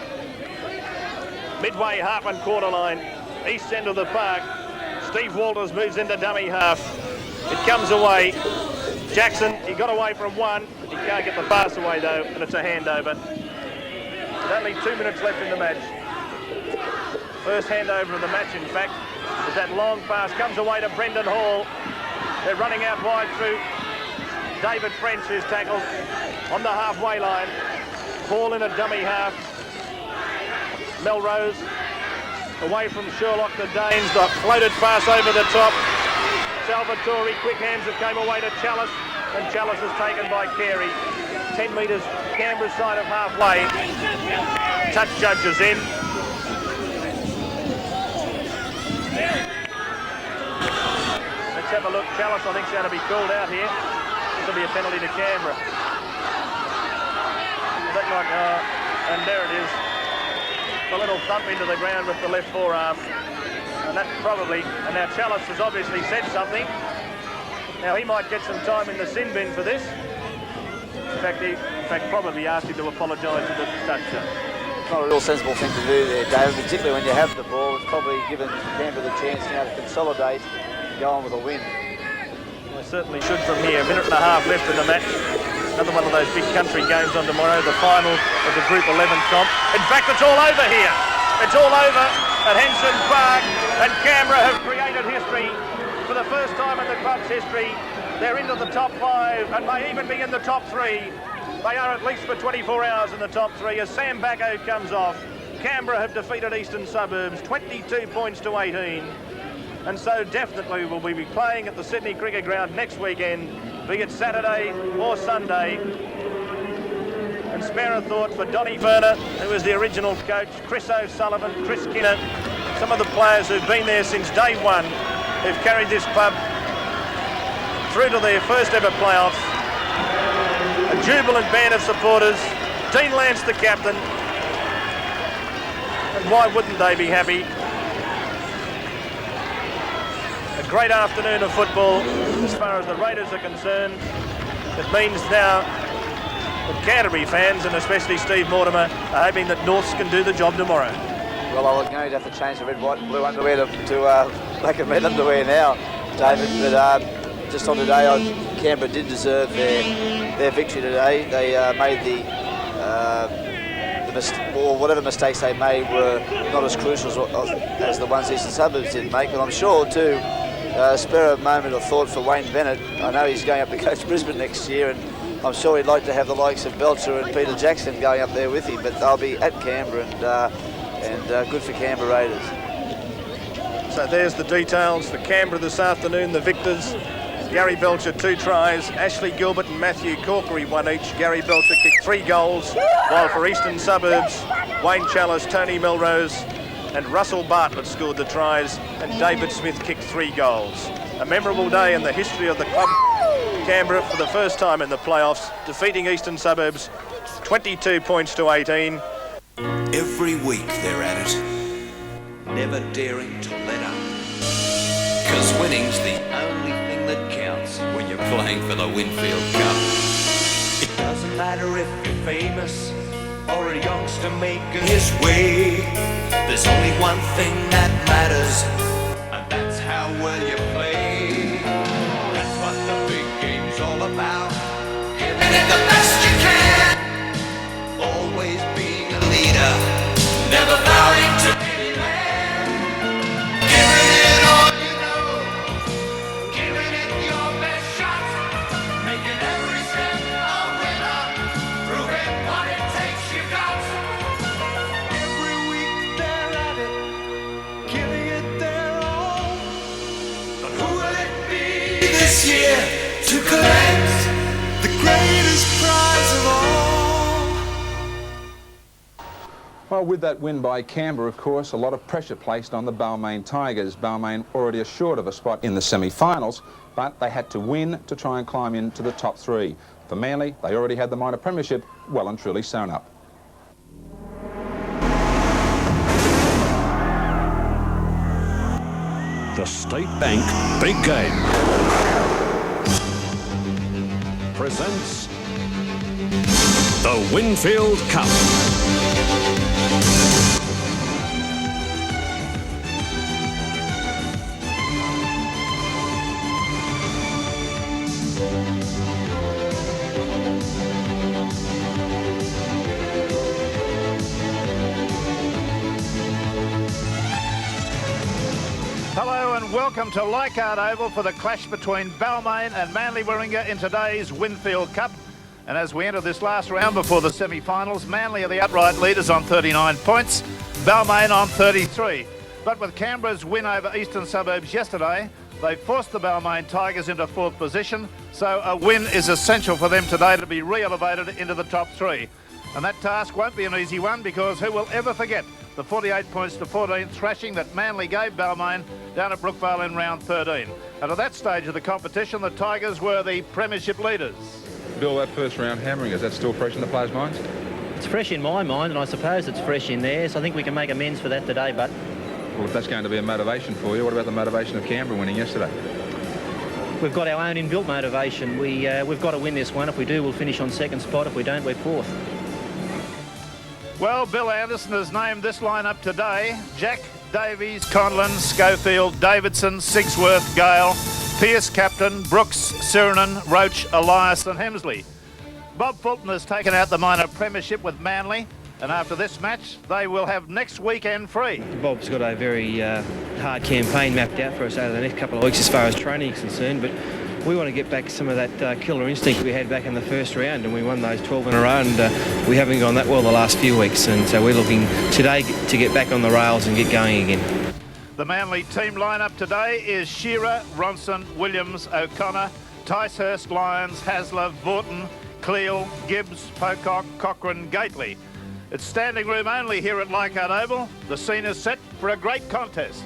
B: Midway half and quarter line, east end of the park. Steve Walters moves into dummy half. It comes away. Jackson, he got away from one. He can't get the pass away though, and it's a handover. With only 2 minutes left in the match. First handover of the match, in fact, as that long pass comes away to Brendan Hall. They're running out wide through David French, who's tackled on the halfway line. Ball in a dummy half. Melrose away from Sherlock to Danes. The floated pass over the top. Salvatore, quick hands that came away to Chalice, and Chalice is taken by Carey. 10 metres, Canberra side of halfway. Touch judges in. Let's have a look. Chalice, I think, is going to be called out here. This will be a penalty to Canberra. That might, and there it is. A little thump into the ground with the left forearm. And that probably, and now Chalice has obviously said something. Now he might get some time in the sin bin for this. In fact, probably asked him to apologise to the touch judge.
C: Not a real sensible thing to do there, David, particularly when you have the ball. It's probably given Canberra the chance now to consolidate and go on with a win.
B: Well, certainly should from here. A minute and a half left in the match. Another one of those big country games on tomorrow, the final of the Group 11 comp. In fact, it's all over here. It's all over at Henson Park, and Canberra have created history for the first time in the club's history. They're into the top 5 and may even be in the top 3. They are at least for 24 hours in the top 3 as Sam Backo comes off. Canberra have defeated Eastern Suburbs 22 points to 18. And so definitely will we be playing at the Sydney Cricket Ground next weekend, be it Saturday or Sunday. And spare a thought for Donny Verner, who was the original coach, Chris O'Sullivan, Chris Kinner, some of the players who've been there since day one, who've carried this club through to their first ever playoffs. A jubilant band of supporters, Dean Lance the captain, and why wouldn't they be happy? A great afternoon of football as far as the Raiders are concerned. It means now that Canterbury fans, and especially Steve Mortimer, are hoping that Norths can do the job tomorrow.
C: Well, I'm going to have to change the red, white and blue underwear to black and red underwear now, David. But just on today, Canberra did deserve their victory today. They made or whatever mistakes they made were not as crucial as the ones Eastern Suburbs did make. But I'm sure too, spare a moment of thought for Wayne Bennett. I know he's going up to coach Brisbane next year, and I'm sure he'd like to have the likes of Belcher and Peter Jackson going up there with him. But they'll be at Canberra, and good for Canberra Raiders.
B: So there's the details for Canberra this afternoon, the victors. Gary Belcher 2 tries, Ashley Gilbert and Matthew Corkery 1 each. Gary Belcher kicked 3 goals, while for Eastern Suburbs, Wayne Chalice, Tony Melrose and Russell Bartlett scored the tries, and David Smith kicked 3 goals. A memorable day in the history of the club. Canberra for the first time in the playoffs, defeating Eastern Suburbs 22 points to 18.
F: Every week they're at it, never daring to let up. 'Cause winning's the only thing that counts when you're playing for the Winfield Cup. It doesn't matter if you're famous or a youngster making his way. There's only one thing that matters, and that's how well you play. That's what the big game's all about. Giving it the best you can. Always being a leader, never bowing to any man. Giving it all you know, giving it your best shot, making every step a winner, proving what it takes you got. Every week they're at it, giving it their all. But who will it be this year to collect the greatest prize of all?
A: Well, with that win by Canberra, of course, a lot of pressure placed on the Balmain Tigers. Balmain already assured of a spot in the semi-finals, but they had to win to try and climb into the top 3. For Manly, they already had the minor premiership well and truly sewn up.
G: The State Bank Big Game presents the Winfield Cup.
H: Hello and welcome to Leichhardt Oval for the clash between Balmain and Manly Warringah in today's Winfield Cup. And as we enter this last round before the semi-finals, Manly are the outright leaders on 39 points, Balmain on 33. But with Canberra's win over Eastern Suburbs yesterday, they forced the Balmain Tigers into 4th position, so a win is essential for them today to be re-elevated into the top 3. And that task won't be an easy one, because who will ever forget the 48 points to 14 thrashing that Manly gave Balmain down at Brookvale in round 13. And at that stage of the competition, the Tigers were the premiership leaders.
A: Bill, that first round hammering, is that still fresh in the players' minds?
I: It's fresh in my mind, and I suppose it's fresh in theirs. I think we can make amends for that today, but...
A: Well, if that's going to be a motivation for you, what about the motivation of Canberra winning yesterday?
I: We've got our own inbuilt motivation. We've got to win this one. If we do, we'll finish on 2nd spot. If we don't, we're 4th.
H: Well, Bill Anderson has named this lineup today: Jack, Davies, Conlon, Schofield, Davidson, Sigsworth, Gale, Pearce, captain, Brooks, Sirinen, Roach, Elias and Hemsley. Bob Fulton has taken out the minor premiership with Manly, and after this match, they will have next weekend free.
I: Bob's got a very hard campaign mapped out for us over the next couple of weeks as far as training is concerned, but we want to get back some of that killer instinct we had back in the first round, and we won those 12 in a row, and we haven't gone that well the last few weeks, and so we're looking today to get back on the rails and get going again.
H: The Manly team lineup today is Shearer, Ronson, Williams, O'Connor, Ticehurst, Lyons, Hasler, Vaughton, Cleal, Gibbs, Pocock, Cochrane, Gately. It's standing room only here at Leichhardt Oval. The scene is set for a great contest.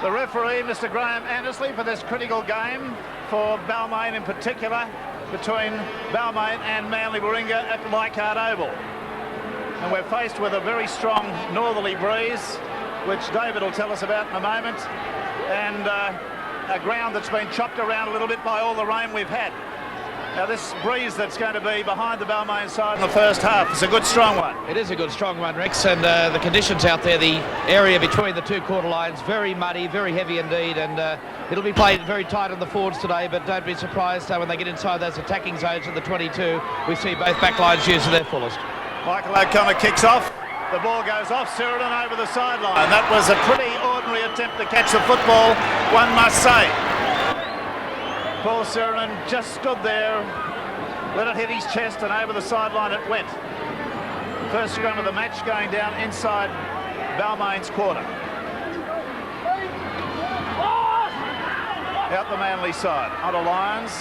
H: The referee, Mr. Graeme Hughes, for this critical game for Balmain in particular, between Balmain and Manly Warringah at Leichhardt Oval. And we're faced with a very strong northerly breeze, which David will tell us about in a moment, and a ground that's been chopped around a little bit by all the rain we've had. Now this breeze that's going to be behind the Balmain side in the first half is a good strong one.
J: It is a good strong one, Rex, and the conditions out there, the area between the two quarter lines, very muddy, very heavy indeed, and it'll be played very tight on the forwards today, but don't be surprised when they get inside those attacking zones in the 22, we see both back lines used to their fullest. Michael
H: O'Connor kicks off. The ball goes off Sheridan over the sideline. That was a pretty ordinary attempt to catch the football, one must say. Paul Sheridan just stood there, let it hit his chest, and over the sideline it went. First scrum of the match going down inside Balmain's quarter. Out the Manly side, onto Lyons.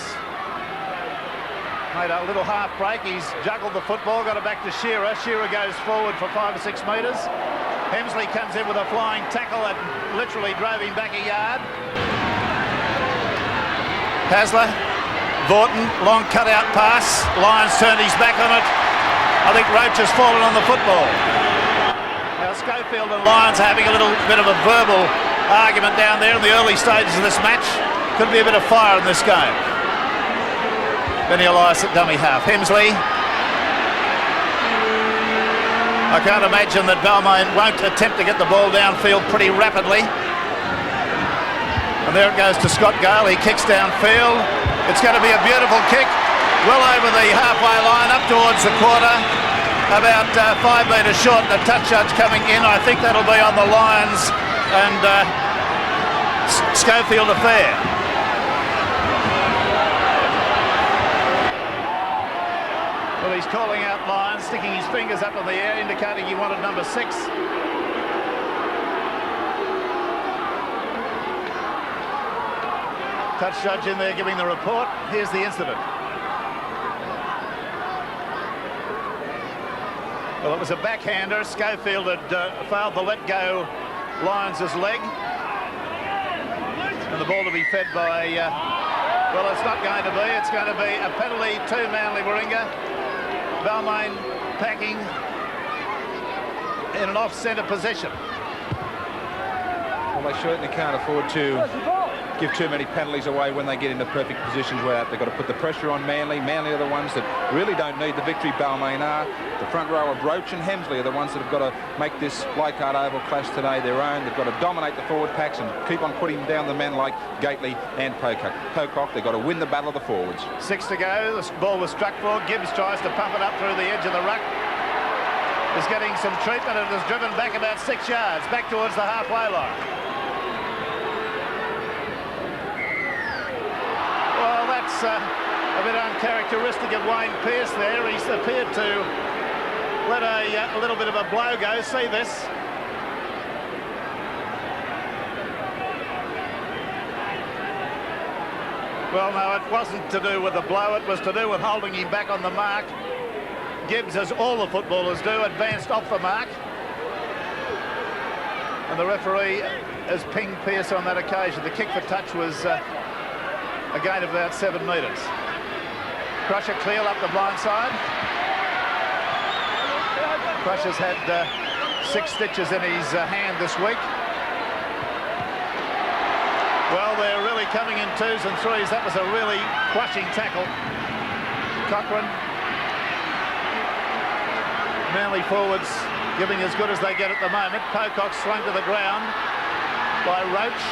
H: Made a little half break. He's juggled the football, got it back to Shearer. Shearer goes forward for 5 or 6 metres. Hemsley comes in with a flying tackle and literally drove him back a yard. Hasler, Vaughton, long cut-out pass. Lyons turned his back on it. I think Roach has fallen on the football. Now Schofield and Lyons are having a little bit of a verbal argument down there in the early stages of this match. Could be a bit of fire in this game. Benny Elias at dummy half. Hemsley. I can't imagine that Balmain won't attempt to get the ball downfield pretty rapidly. And there it goes to Scott Gale. He kicks downfield. It's going to be a beautiful kick. Well over the halfway line, up towards the quarter. About 5 metres short. The touch judge coming in. I think that'll be on the Lions and Schofield affair. Well, he's calling out Lyons, sticking his fingers up in the air, indicating he wanted number 6. Touch judge in there giving the report. Here's the incident. Well, it was a backhander. Schofield had failed to let go Lyons' leg. And the ball to be fed by, well, it's not going to be. It's going to be a penalty to Manly Warringah. Balmain packing in an off-centre position.
A: Well, they certainly can't afford to give too many penalties away when they get into perfect positions where they've got to put the pressure on Manly. Manly are the ones that really don't need the victory. Balmain are. The front row of Roach and Hemsley are the ones that have got to make this Leichhardt Oval clash today their own. They've got to dominate the forward packs and keep on putting down the men like Gately and Pocock. They've got to win the battle of the forwards.
H: 6 to go. The ball was struck for. Gibbs tries to pump it up through the edge of the ruck. Is getting some treatment and is driven back about 6 yards, back towards the halfway line. Well, that's a bit uncharacteristic of Wayne Pearce there. He's appeared to let a little bit of a blow go. See this. Well, no, it wasn't to do with the blow. It was to do with holding him back on the mark. Gibbs, as all the footballers do, advanced off the mark. And the referee has pinged Pearce on that occasion. The kick for touch was a gain of about 7 metres. Crusher Cleal up the blind side. Crusher's had 6 stitches in his hand this week. Well, they're really coming in 2s and 3s. That was a really crushing tackle. Cochrane. Manly forwards giving as good as they get at the moment. Pocock slung to the ground by Roach.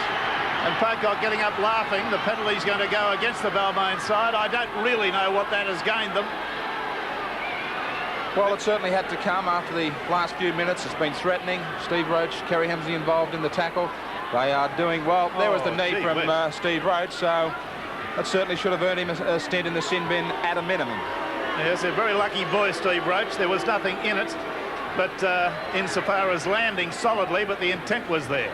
H: And Pocock getting up laughing. The penalty's going to go against the Balmain side. I don't really know what that has gained them.
A: Well, it certainly had to come after the last few minutes. It's been threatening. Steve Roach, Kerry Hemsley involved in the tackle. They are doing well. There was the knee
H: gee
A: from
H: whiz.
A: Steve Roach, so that certainly should have earned him a stint in the sin bin at a minimum.
H: Yes, a very lucky boy, Steve Roach. There was nothing in it, but insofar as landing solidly, but the intent was there.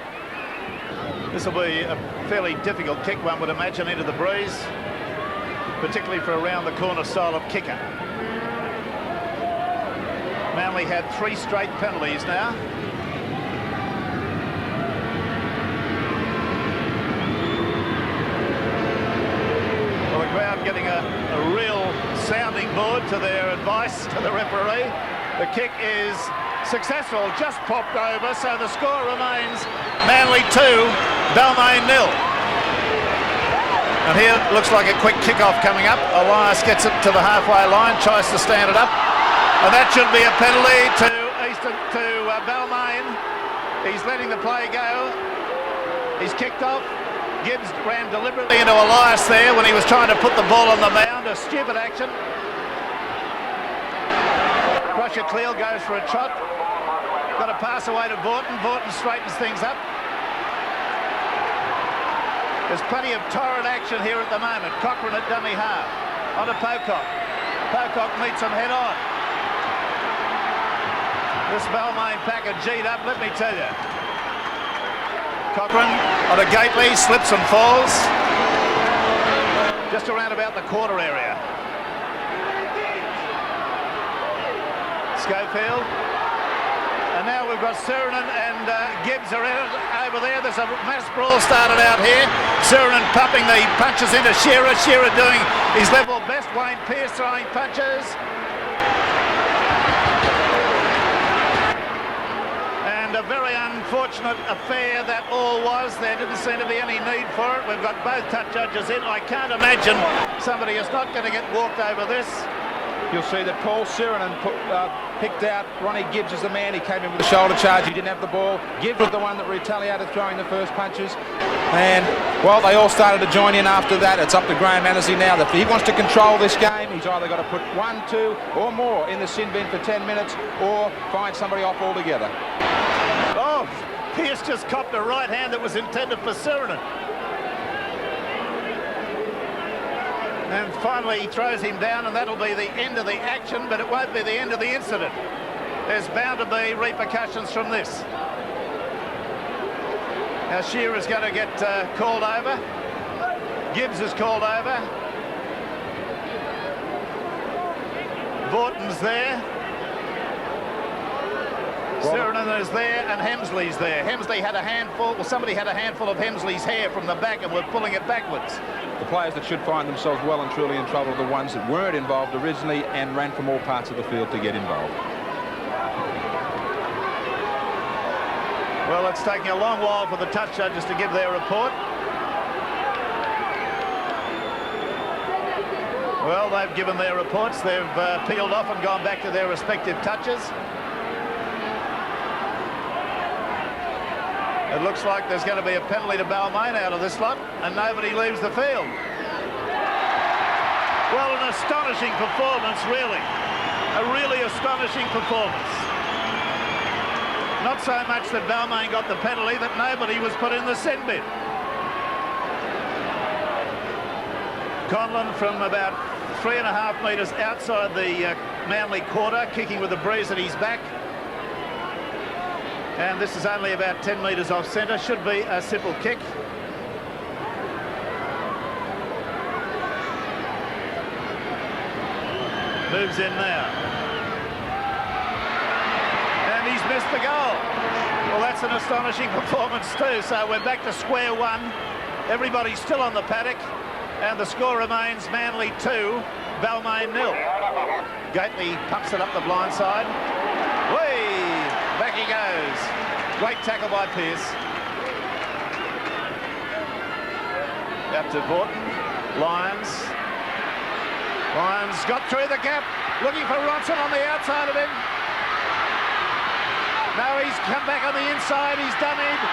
H: This will be a fairly difficult kick, one would imagine, into the breeze, particularly for a round-the-corner style of kicker. Manly had 3 straight penalties now. Well, the crowd getting a real sounding board to their advice to the referee. The kick is successful, just popped over, so the score remains Manly 2, Balmain 0. And here looks like a quick kick-off coming up. Elias gets it to the halfway line, tries to stand it up, and that should be a penalty to Balmain. He's letting the play go. He's kicked off. Gibbs ran deliberately into Elias there when he was trying to put the ball on the mound. A stupid action. Crusher Cleal goes for a trot. Got a pass away to Vaughton. Vaughton straightens things up. There's plenty of torrid action here at the moment. Cochrane at dummy half. On to Pocock. Pocock meets him head on. This Balmain pack are G'd up, let me tell you. Cochrane on a Gately, slips and falls. Just around about the quarter area. Schofield. And now we've got Sirinen and Gibbs are in it over there. There's a mass brawl started out here. Sirinen pumping the punches into Shearer. Shearer doing his level best. Wayne Pearce throwing punches. And a very unfortunate affair that all was. There didn't seem to be any need for it. We've got both touch judges in. I can't imagine somebody is not going to get walked over this.
A: You'll see that Paul Sirinen picked out Ronnie Gibbs as the man. He came in with a shoulder charge. He didn't have the ball. Gibbs was the one that retaliated, throwing the first punches. And, well, they all started to join in after that. It's up to Graeme Hughes now. That if he wants to control this game, he's either got to put 1, 2 or more in the sin bin for 10 minutes or find somebody off altogether.
H: Oh, Pearce just copped a right hand that was intended for Sirinen. And finally he throws him down, and that'll be the end of the action, but it won't be the end of the incident. There's bound to be repercussions from this. Now Shearer's going to get called over. Gibbs is called over. Vaughton's there. Sirinen is there, and Hemsley's there. Hemsley had a handful, well, somebody had a handful of Hemsley's hair from the back and were pulling it backwards.
A: The players that should find themselves well and truly in trouble are the ones that weren't involved originally and ran from all parts of the field to get involved.
H: Well, it's taking a long while for the touch judges to give their report. Well, they've given their reports. They've peeled off and gone back to their respective touches. It looks like there's going to be a penalty to Balmain out of this lot, and nobody leaves the field. Well, an astonishing performance, really. A really astonishing performance. Not so much that Balmain got the penalty, that nobody was put in the sin bin. Conlon from about 3.5 metres outside the Manly quarter, kicking with the breeze at his back. And this is only about 10 metres off centre. Should be a simple kick. Moves in now. And he's missed the goal. Well, that's an astonishing performance too. So we're back to square one. Everybody's still on the paddock. And the score remains Manly 2, Balmain 0. Gately pumps it up the blind side. Whee! Back he goes. Great tackle by Pearce. Out to Vaughton. Lyons. Lyons got through the gap. Looking for Ronson on the outside of him. No, he's come back on the inside. He's dummied.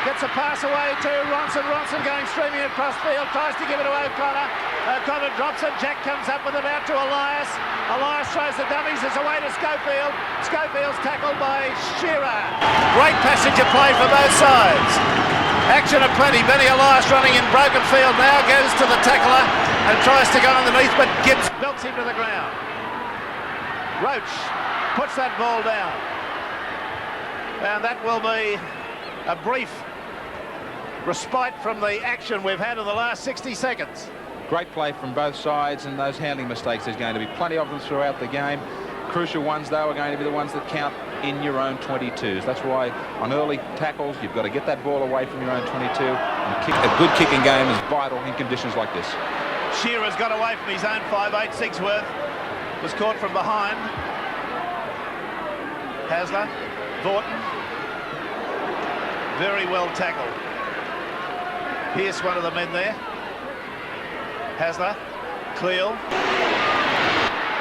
H: Gets a pass away to Ronson. Ronson going streaming across field. Tries to give it to O'Connor. O'Connor drops it. Jack comes up with it out to Elias. Elias throws the dummies. There's away to Schofield. Schofield's tackled by Shearer. Great passage of play for both sides. Action aplenty. Benny Elias running in broken field now. Goes to the tackler and tries to go underneath, but Gibbs belts him to the ground. Roach puts that ball down. And that will be a brief respite from the action we've had in the last 60 seconds.
K: Great play from both sides, and those handling mistakes, there's going to be plenty of them throughout the game. Crucial ones, though, are going to be the ones that count in your own 22s. That's why on early tackles, you've got to get that ball away from your own 22. And a good kicking game is vital in conditions like this.
H: Shearer's got away from his own 5'8", Sigsworth. Was caught from behind. Hasler, Vaughton. Very well tackled. Pearce, one of the men there. Hasler, Cleal.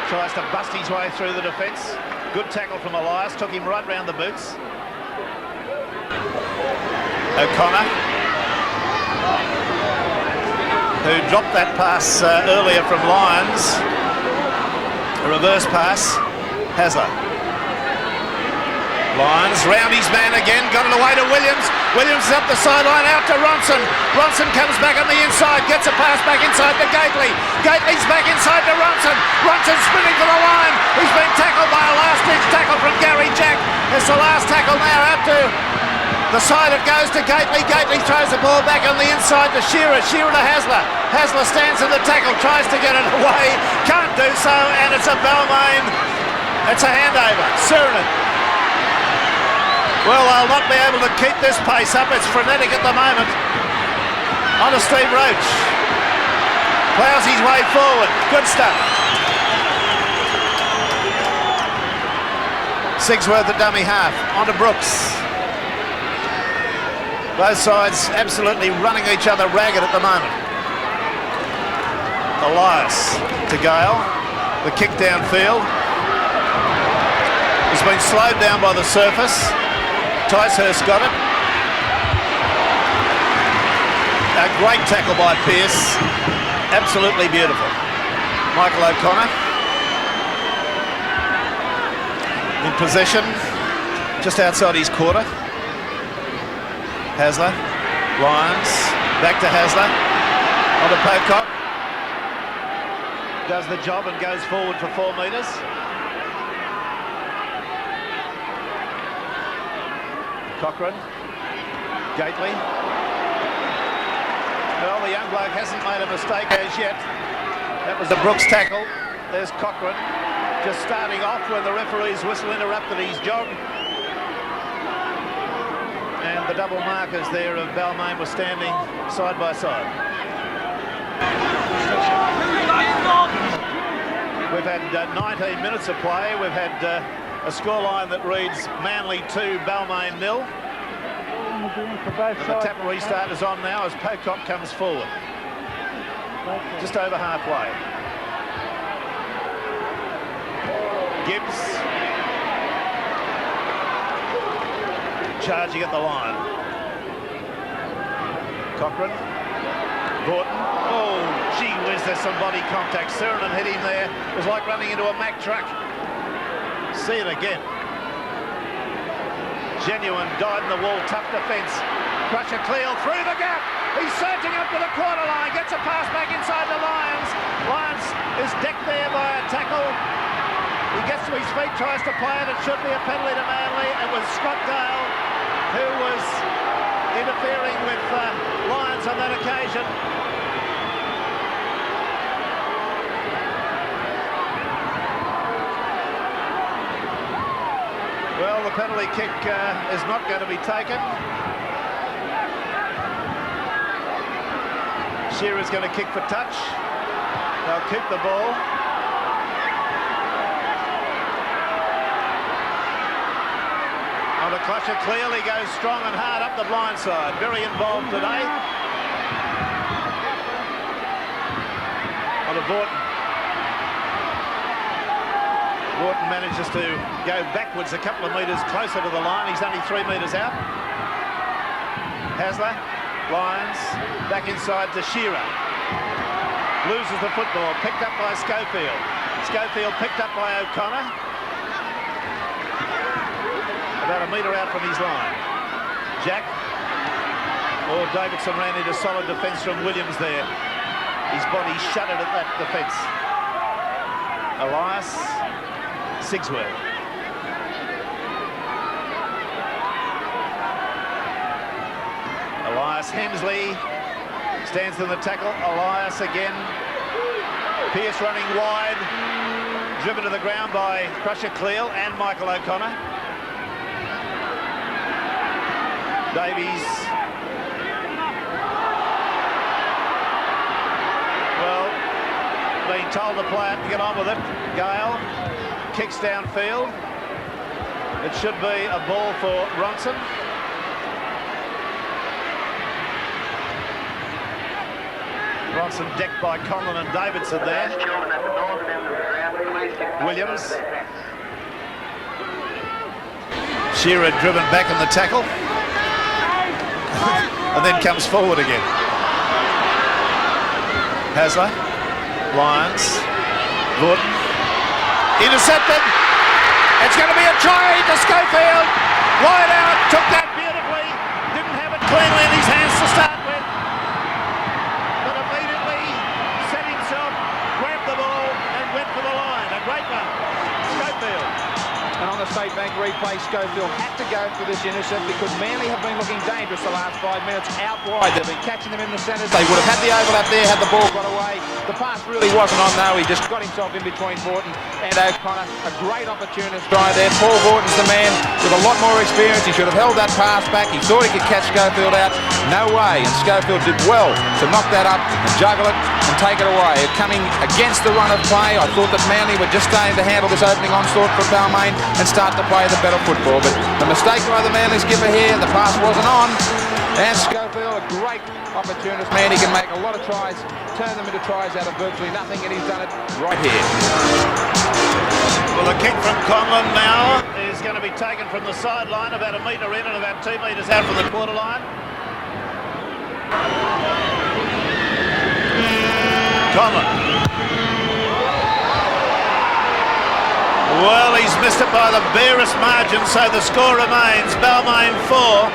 H: Tries to bust his way through the defence. Good tackle from Elias, took him right round the boots. O'Connor, who dropped that pass earlier from Lyons. A reverse pass. Hasler. Lyons round his man again, got it away to Williams. Williams is up the sideline, out to Ronson. Ronson comes back on the inside, gets a pass back inside to Gately. Gately's back inside to Ronson. Ronson spinning to the line. He's been tackled by a last-ditch tackle from Gary Jack. It's the last tackle now out to the side. It goes to Gately. Gately throws the ball back on the inside to Shearer. Shearer to Hasler. Hasler stands in the tackle, tries to get it away. Can't do so, and it's a Balmain. It's a handover. Suriname. Well, they'll not be able to keep this pace up. It's frenetic at the moment. On to Steve Roach. Ploughs his way forward. Good stuff. Sigsworth the dummy half. On to Brooks. Both sides absolutely running each other ragged at the moment. Elias to Gale. The kick downfield. He's been slowed down by the surface. Ticehurst got it. A great tackle by Pearce. Absolutely beautiful. Michael O'Connor in possession, just outside his quarter. Hasler, Lyons, back to Hasler, on to Pocock. Does the job and goes forward for 4 metres. Cochrane, Gately. Well, the young bloke hasn't made a mistake as yet. That was a Brooks tackle. There's Cochrane just starting off when the referee's whistle interrupted his jog. And the double markers there of Balmain were standing side by side. We've had 19 minutes of play. We've had a scoreline that reads Manly 2, Balmain 0. And the tap restart is on now as Pocock comes forward. Just over halfway. Gibbs charging at the line. Cochrane. Vaughton. Oh, gee whiz, there's some body contact. Suriname hit him there. It was like running into a Mack truck. See it again. Genuine dyed-in-the-wall tough defence. Crusher Cleal through the gap. He's surging up to the quarter line. Gets a pass back inside the Lions. Lions is decked there by a tackle. He gets to his feet, tries to play it. It should be a penalty to Manly. It was Scott Dale who was interfering with Lions on that occasion. Well, the penalty kick is not going to be taken. Shearer's going to kick for touch. They'll keep the ball. On the Clutcher, clearly goes strong and hard up the blind side. Very involved today. On to Vaughton. Vaughton manages to go backwards a couple of metres closer to the line. He's only 3 metres out. Hasler, Lyons, back inside to Shearer. loses the football, picked up by Schofield. Schofield picked up by O'Connor. About a metre out from his line. Jack. Or Davidson ran into solid defence from Williams there. His body shuddered at that defence. Elias Sigsworth. Elias Hemsley stands in the tackle. Elias again. Pearce running wide. Driven to the ground by Crusher Cleal and Michael O'Connor. Davies. Well, being told to play it, to get on with it. Gale kicks downfield. It should be a ball for Ronson. Ronson decked by Conlon and Davidson there. Williams. Shearer driven back in the tackle. And then comes forward again. Hasler. Lyons. Lawton. Intercepted. It's going to be a try to Schofield. Wide out. Took that beautifully. Didn't have it cleanly in his hands to start with. But immediately set himself, grabbed the ball and went for the line. A great one. Schofield.
K: And on the State Bank replay, Schofield had to go for this intercept because Manly have been looking dangerous the last 5 minutes out wide. They've been catching them in the centres. They would have had the overlap there had the ball got away. The pass really wasn't on though. He just got himself in between Vorton and O'Connor. A great opportunist try there. Paul Vorton's the man with a lot more experience. He should have held that pass back. He thought he could catch Schofield out. No way. And Schofield did well to knock that up and juggle it and take it away. Coming against the run of play, I thought that Manly were just starting to handle this opening onslaught from Balmain and start to play the better football. But the mistake by the Manly skipper here, the pass wasn't on. And Schofield, a great opportunist man. He can make a lot of tries, turn them into tries out of virtually nothing, and he's done it right here.
H: Well, the kick from Conlon now is going to be taken from the sideline, about a metre in and about 2 metres out from the quarter line. Conlon. Well, he's missed it by the barest margin, so the score remains Balmain 4,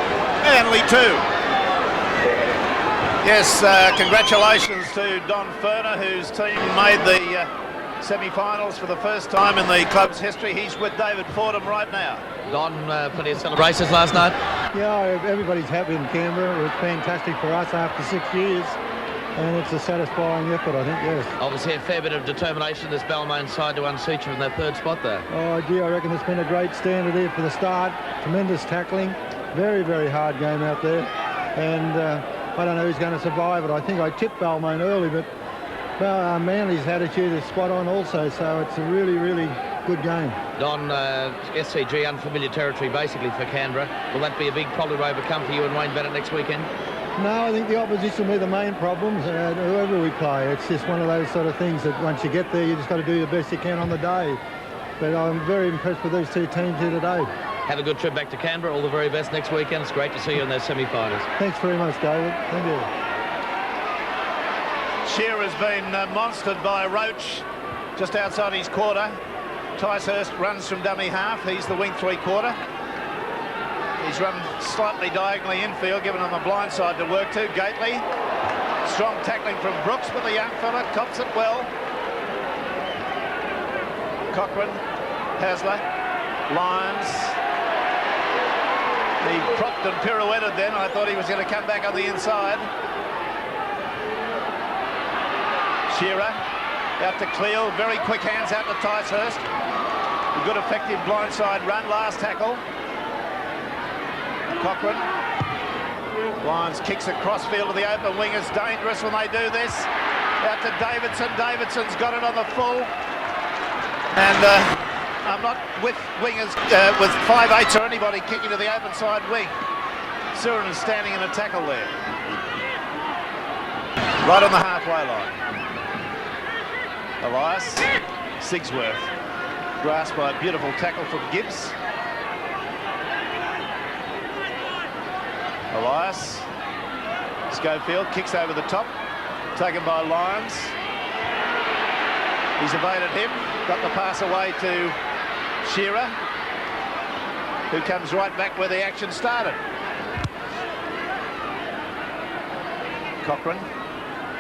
H: Manly 2. Yes, congratulations to Don Ferner, whose team made the semi-finals for the first time in the club's history. He's with David Fordham right now.
J: Don, plenty of celebrations last night.
L: Yeah, everybody's happy in Canberra. It was fantastic for us after 6 years. And it's a satisfying effort, I think, yes.
J: Obviously a fair bit of determination, this Balmain side, to unseat you from that third spot there.
L: Oh, gee, I reckon it's been a great standard here for the start. Tremendous tackling. Very, very hard game out there. And I don't know who's going to survive it. I think I tipped Balmain early, but Manly's attitude is spot on also, so it's a really, really good game.
J: Don, SCG, unfamiliar territory basically for Canberra. Will that be a big problem to overcome for you and Wayne Bennett next weekend?
L: No, I think the opposition will be the main problems, whoever we play. It's just one of those sort of things that once you get there, you just got to do the best you can on the day. But I'm very impressed with these two teams here today.
J: Have a good trip back to Canberra. All the very best next weekend. It's great to see you in those semi-finals.
L: Thanks very much, David. Thank you.
H: Shearer has been monstered by Roach just outside his quarter. Ticehurst runs from dummy half. He's the wing three-quarter. He's run slightly diagonally infield, given him a blind side to work to. Gately. Strong tackling from Brooks, but the young fella cops it well. Cochrane. Hasler. Lyons. He propped and pirouetted then. I thought he was going to come back on the inside. Shearer. Out to Cleal. Very quick hands out to Ticehurst. A good effective blindside run. Last tackle. Cochrane. Lyons kicks it crossfield to the open wingers. Dangerous when they do this. Out to Davidson. Davidson's got it on the full. And I'm not with wingers, with 5/8s or anybody kicking to the open side wing. Surin is standing in a tackle there. Right on the halfway line. Elias. Sigsworth. Grasped by a beautiful tackle from Gibbs. Elias. Schofield kicks over the top. Taken by Lyons. He's evaded him, got the pass away to Shearer, who comes right back where the action started. Cochrane,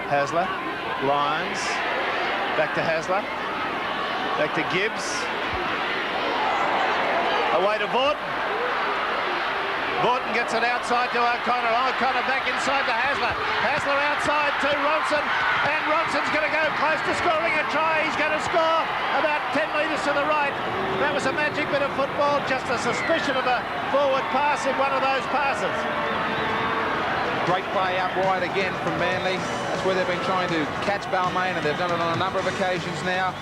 H: Hasler, Lyons, back to Hasler, back to Gibbs, away to Vaughton. Vaughton gets it outside to O'Connor. O'Connor back inside to Hasler. Hasler outside to Ronson, and Ronson's going to go close to scoring a try. He's going to score about 10 metres to the right. That was a magic bit of football, just a suspicion of a forward pass in one of those passes.
K: Great play out wide again from Manly. That's where they've been trying to catch Balmain, and they've done it on a number of occasions now.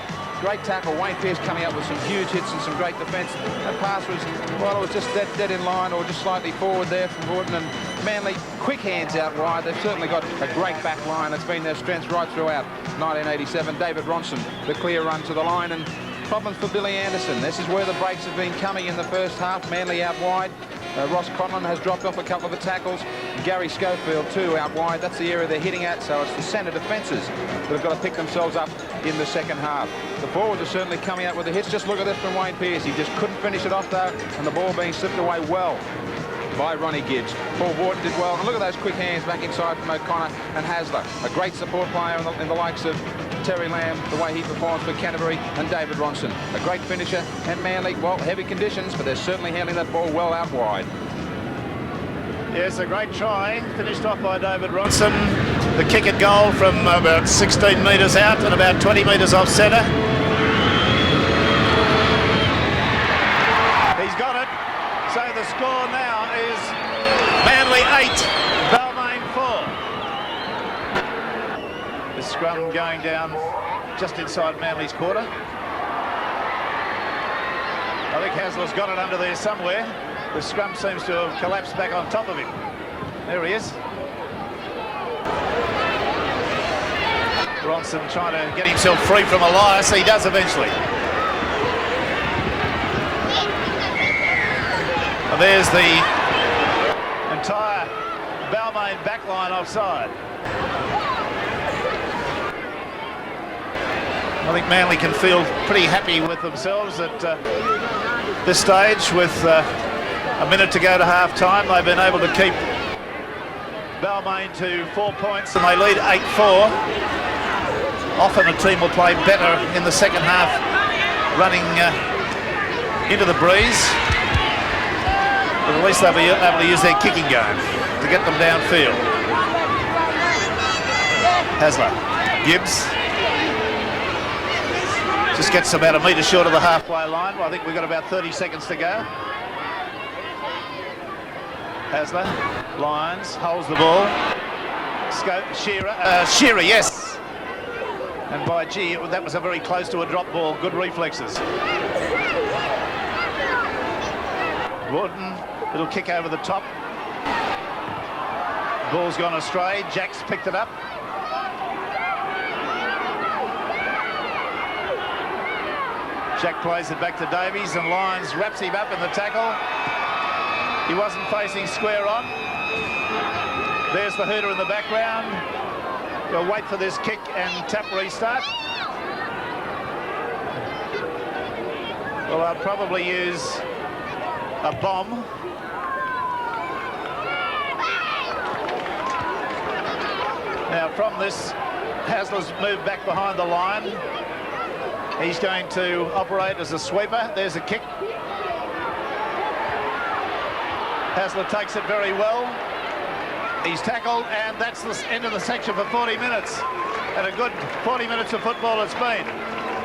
K: Great tackle. Wayne Pearce coming up with some huge hits and some great defence. That pass was, well, it was just dead in line or just slightly forward there from Vaughton. And Manly, quick hands out wide. They've certainly got a great back line. It's been their strength right throughout 1987. David Ronson, the clear run to the line, and problems for Billy Anderson. This is where the breaks have been coming in the first half. Manly out wide. Ross Conlon has dropped off a couple of the tackles. Gary Schofield too out wide. That's the area they're hitting at, so it's the centre defences that have got to pick themselves up in the second half. The forwards are certainly coming out with the hits. Just look at this from Wayne Pearce. He just couldn't finish it off though, and the ball being slipped away well by Ronnie Gibbs. Paul Vaughton did well, and look at those quick hands back inside from O'Connor and Hasler. A great support player in the likes of Terry Lamb, the way he performs for Canterbury, and David Ronson. A great finisher, and Manly, well, heavy conditions, but they're certainly handling that ball well out wide.
H: Yes, a great try, finished off by David Ronson. The kick at goal from about 16 metres out and about 20 metres off centre. He's got it. So the score now is Manly 8, Balmain 4. The scrum going down just inside Manly's quarter. I think Hasler's got it under there somewhere. The scrum seems to have collapsed back on top of him. There he is. Ronson trying to get himself free from Elias. He does eventually. Well, there's the entire Balmain backline offside. I think Manly can feel pretty happy with themselves at this stage with a minute to go to half-time. They've been able to keep Balmain to 4 points and they lead 8-4. Often a team will play better in the second half, running into the breeze. But at least they'll be able to use their kicking game to get them downfield. Hasler, Gibbs. Just gets about a metre short of the halfway line. Well, I think we've got about 30 seconds to go. Hasler, Lyons, holds the ball. Shearer, yes. And by gee, that was a very close to a drop ball. Good reflexes. Wharton, little kick over the top. Ball's gone astray. Jack's picked it up. Jack plays it back to Davies and Lyons wraps him up in the tackle. He wasn't facing square on. There's the hooter in the background. We'll wait for this kick and tap restart. Well, I'll probably use a bomb. Now from this, Hasler's moved back behind the line. He's going to operate as a sweeper. There's a kick. Hasler takes it very well. He's tackled, and that's the end of the section for 40 minutes. And a good 40 minutes of football it's been.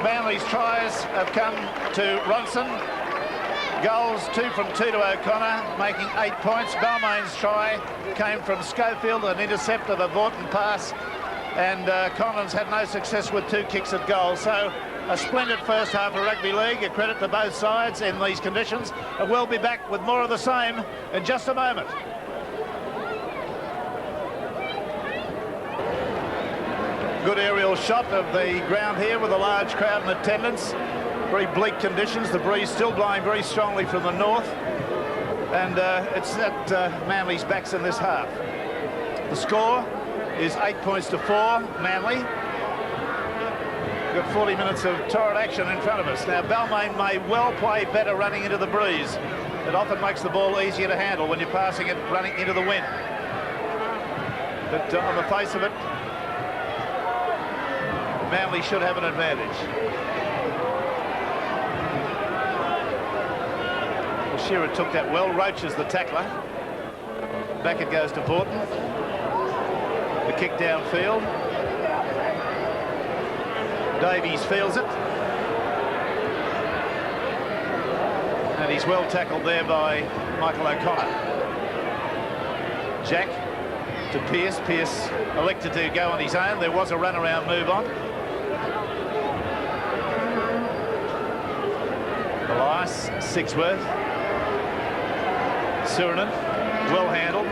H: Manly's tries have come to Ronson. Goals, 2 from 2 to O'Connor, making 8 points. Balmain's try came from Schofield, an intercept of a Vaughton pass. And Collins had no success with 2 kicks at goal. So a splendid first half of Rugby League. A credit to both sides in these conditions. And we'll be back with more of the same in just a moment. Good aerial shot of the ground here with a large crowd in attendance. Very bleak conditions. The breeze still blowing very strongly from the north. And it's at Manly's backs in this half. The score is 8 points to 4, Manly. We've got 40 minutes of torrid action in front of us. Now, Balmain may well play better running into the breeze. It often makes the ball easier to handle when you're passing it running into the wind. But on the face of it, Manly should have an advantage. Well, Shearer took that well. Roach is the tackler. Back it goes to Borton. The kick downfield. Davies feels it. And he's well tackled there by Michael O'Connor. Jack to Pearce. Pearce elected to go on his own. There was a run-around move on. Elias, Sixworth. Surinam, well handled.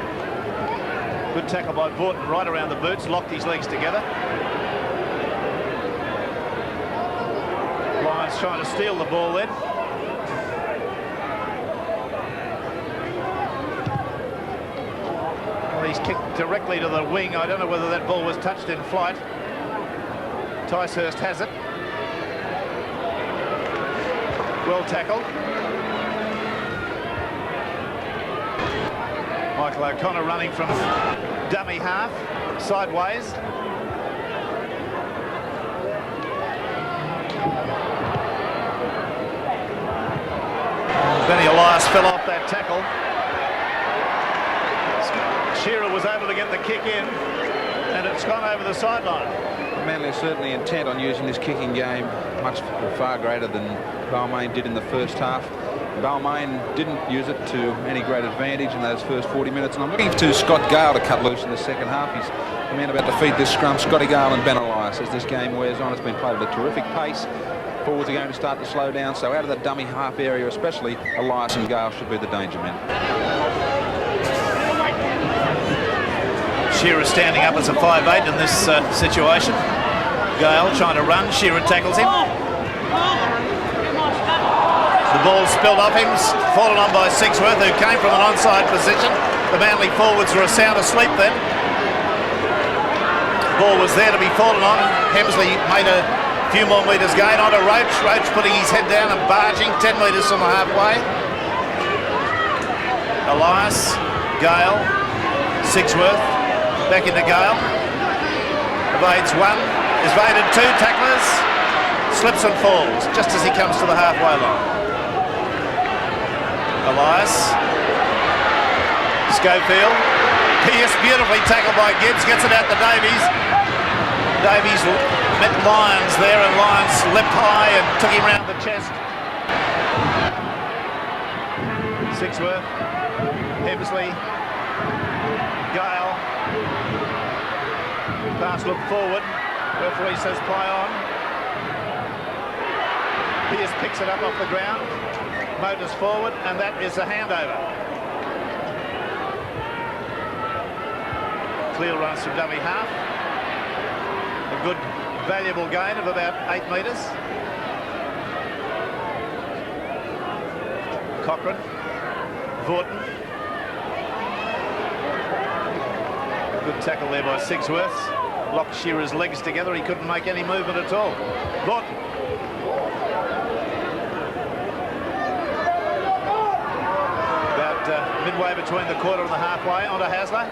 H: Good tackle by Borton right around the boots, locked his legs together. Lions trying to steal the ball then. Well, he's kicked directly to the wing. I don't know whether that ball was touched in flight. Ticehurst has it. Well tackled. Michael O'Connor running from dummy half, sideways. Benny Elias fell off that tackle. Shearer was able to get the kick in, and it's gone over the sideline.
K: Manly are certainly intent on using this kicking game much far greater than Balmain did in the first half. Balmain didn't use it to any great advantage in those first 40 minutes, and I'm looking to Scott Gale to cut loose in the second half. He's the man about to feed this scrum, Scotty Gale and Ben Elias, as this game wears on. It's been played at a terrific pace. Forwards are going to start to slow down, so out of the dummy half area especially, Elias and Gale should be the danger men.
H: Shearer standing up as a 5'8" in this situation. Gale trying to run, Shearer tackles him. The ball spilled off him, fallen on by Sixworth, who came from an onside position. The Manly forwards were sound asleep then. Ball was there to be fallen on. Hemsley made a few more metres gain onto Roach. Roach putting his head down and barging 10 metres from the halfway. Elias, Gale, Sixworth, back into Gale. Evades one, is evaded two, tacklers, slips and falls just as he comes to the halfway line. Elias, Schofield, Pearce beautifully tackled by Gibbs, gets it out to Davies. Davies met Lyons there, and Lyons leapt high and took him round the chest. Sixworth, Hemsley, Gale. Pass look forward. Referee says play on. Pearce picks it up off the ground. Motors forward, and that is a handover. Clear runs from dummy half. A good, valuable gain of about 8 metres. Cochrane, Vaughton. Good tackle there by Sixworth. Locked Shearer's legs together. He couldn't make any movement at all. Vaughton. Midway between the quarter and the halfway, onto Hasler.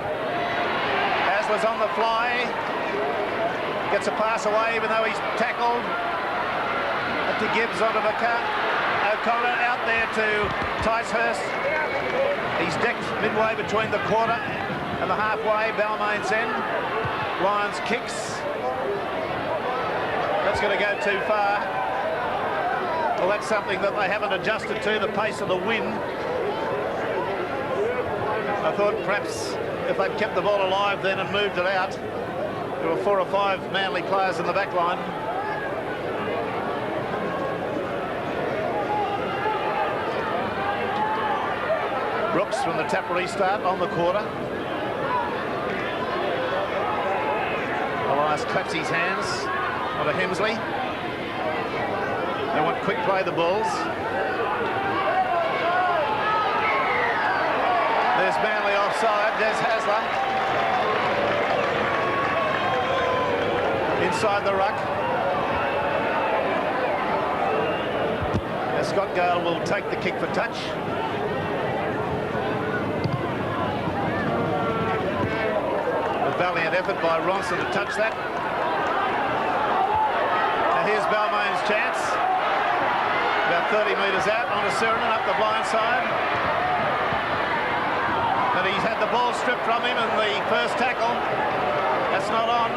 H: Hasler's on the fly. Gets a pass away even though he's tackled. Up to Gibbs, onto O'Connor, out there to Ticehurst. He's decked midway between the quarter and the halfway, Balmain's end. Lyons kicks. That's going to go too far. Well, that's something that they haven't adjusted to, the pace of the wind. I thought perhaps if they'd kept the ball alive then and moved it out, there were 4 or 5 Manly players in the back line. Brooks from the tap restart on the quarter. Elias claps his hands onto Hemsley. They want quick play the balls. There's Manly offside. There's Hasler. Inside the ruck. Scott Gale will take the kick for touch. A valiant effort by Ronson to touch that. Now here's Balmain's chance. About 30 metres out onto Sirenen up the blind side. But he's had the ball stripped from him in the first tackle. That's not on.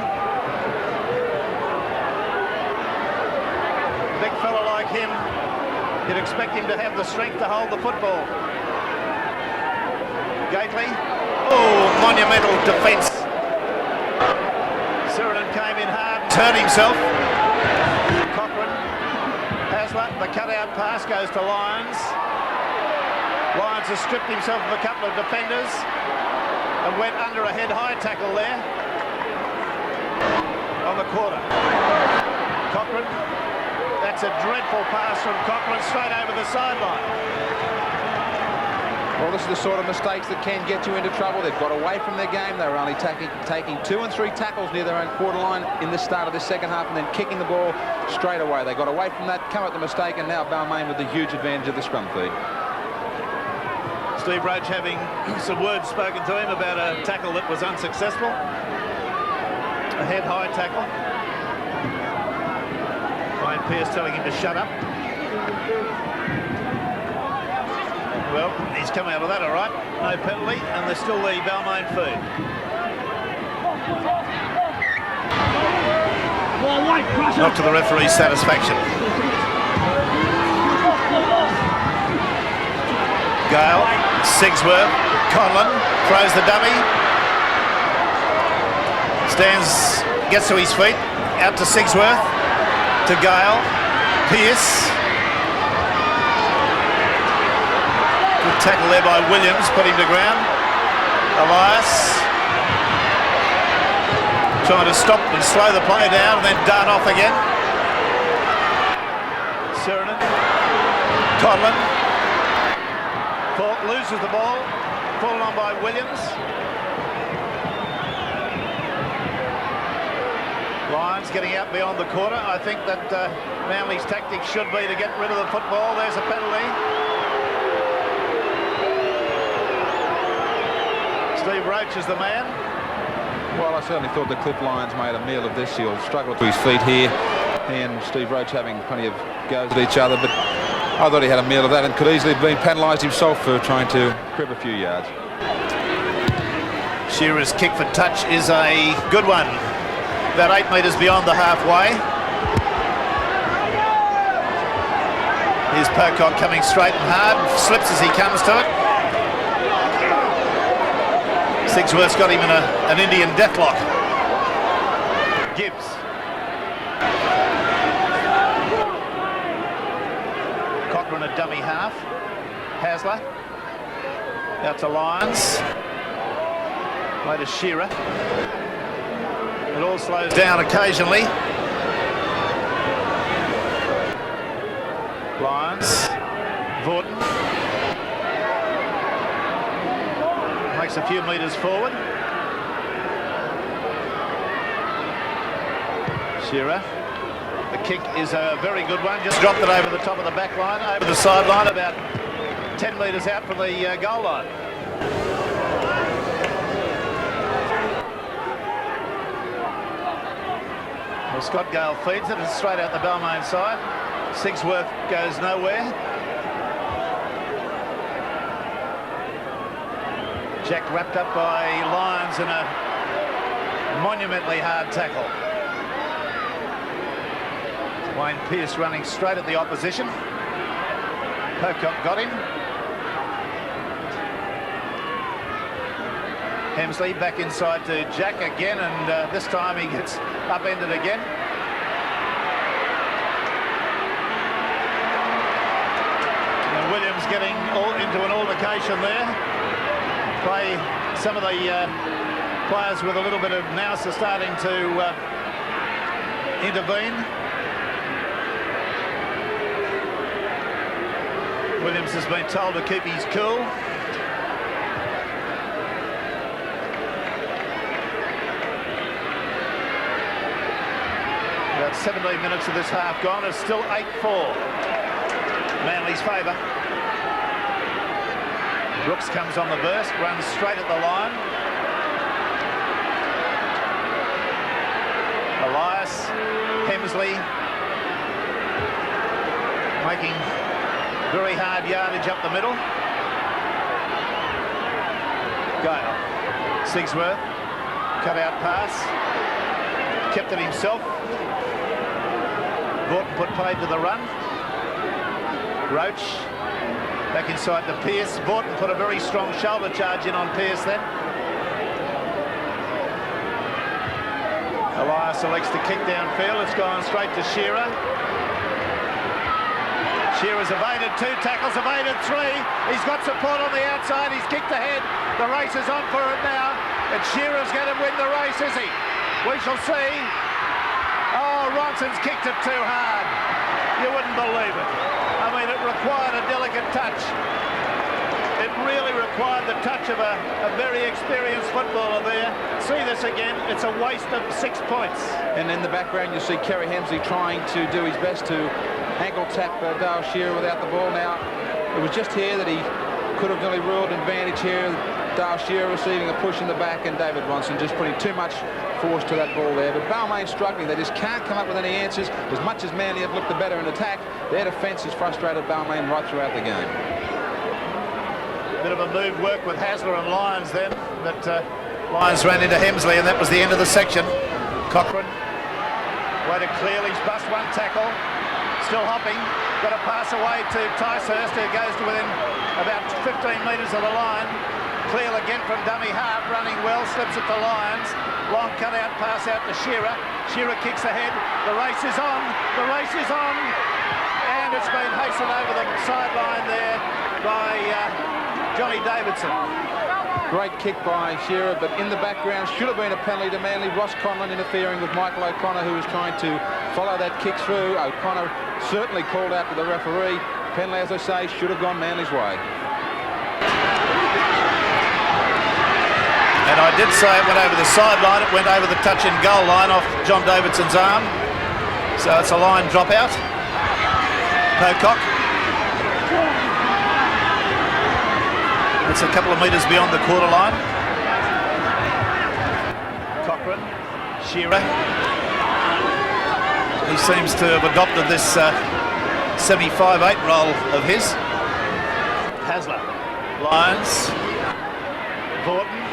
H: Big fella like him, you'd expect him to have the strength to hold the football. Gately. Oh, monumental defence. Sirenen came in hard, turned himself. Cochrane. Hasler, the cut-out pass goes to Lyons. Lyons has stripped himself of a couple of defenders and went under a head-high tackle there on the quarter. Cochrane. That's a dreadful pass from Cochrane straight over the sideline.
K: Well, this is the sort of mistakes that can get you into trouble. They've got away from their game. They were only taking 2 and 3 tackles near their own quarter line in the start of the second half and then kicking the ball straight away. They got away from that, come at the mistake, and now Balmain with the huge advantage of the scrum feed.
H: Steve Roach having some words spoken to him about a tackle that was unsuccessful. A head-high tackle. Wayne Pearce telling him to shut up. Well, he's come out of that all right. No penalty, and there's still the Balmain feed. Not to the referee's satisfaction. Gale, Sigsworth, Conlon throws the dummy. Stands, gets to his feet, out to Sigsworth, to Gale, Pearce. Good tackle there by Williams, put him to ground. Elias trying to stop and slow the play down and then dart off again. Sirenen, Conlon. Loses the ball, fallen on by Williams. Lyons getting out beyond the quarter. I think that Manly's tactic should be to get rid of the football. There's a penalty. Steve Roach is the man.
K: Well, I certainly thought that Cliff Lyons made a meal of this. He'll struggle to his feet here, and Steve Roach having plenty of goes at each other, but I thought he had a meal of that and could easily have been penalised himself for trying to grip a few yards.
H: Shearer's kick for touch is a good one. About 8 metres beyond the halfway. Here's Pocock coming straight and hard. Slips as he comes to it. Sigsworth's got him in an Indian deathlock. Gibbs. Cochrane a dummy half. Hasler. Out to Lyons. Play to Shearer. It all slows down occasionally. Lyons. Vaughton. Makes a few metres forward. Shearer. The kick is a very good one. Just dropped it over the top of the back line, over the sideline, about 10 metres out from the goal line. Well, Scott Gale feeds it. It's straight out the Balmain side. Sigsworth goes nowhere. Jack wrapped up by Lyons in a monumentally hard tackle. Wayne Pearce running straight at the opposition. Pocock got him. Hemsley back inside to Jack again, and this time he gets upended again. And Williams getting into an altercation there. Play some of the players with a little bit of nous are starting to intervene. Williams has been told to keep his cool. About 17 minutes of this half gone. It's still 8-4. Manly's favour. Brooks comes on the burst, runs straight at the line. Elias, Hemsley making very hard yardage up the middle. Gale, Sigsworth, cut out pass, kept it himself. Vaughton put paid to the run. Roach back inside to Pearce. Vaughton put a very strong shoulder charge in on Pearce then. Elias elects to kick downfield. It's gone straight to Shearer. Shearer's evaded 2 tackles, evaded 3. He's got support on the outside. He's kicked ahead. The race is on for it now. And Shearer's going to win the race, is he? We shall see. Oh, Ronson's kicked it too hard. You wouldn't believe it. I mean, it required a delicate touch. It really required the touch of a very experienced footballer there. See this again. It's a waste of 6 points.
K: And in the background, you see Kerry Hemsley trying to do his best to ankle tap Dale Shearer without the ball. Now, it was just here that he could have nearly ruled an advantage here. Dale Shearer receiving a push in the back and David Ronson just putting too much force to that ball there. But Balmain struggling. They just can't come up with any answers. As much as Manly have looked the better in attack, their defence has frustrated Balmain right throughout the game.
H: Bit of a move work with Hasler and Lyons then, but Lyons ran into Hemsley and that was the end of the section. Cochrane, way to clear, he's bust 1 tackle, still hopping, got a pass away to Ticehurst who goes to within about 15 metres of the line. Clear again from dummy half, running well, slips it to Lyons. Long cut-out pass out to Shearer. Shearer kicks ahead. The race is on. The race is on. And it's been hastened over the sideline there by Johnny Davidson.
K: Great kick by Shearer, but in the background should have been a penalty to Manly. Ross Conlon interfering with Michael O'Connor, who was trying to follow that kick through. O'Connor certainly called out to the referee. Penalty, as I say, should have gone Manly's way.
H: And I did say it went over the sideline. It went over the touch and goal line off John Davidson's arm. So it's a line dropout. Pocock. It's a couple of metres beyond the quarter line. Cochrane, Shearer. He seems to have adopted this semi-5'8" role of his. Hasler, Lyons, Vaughton,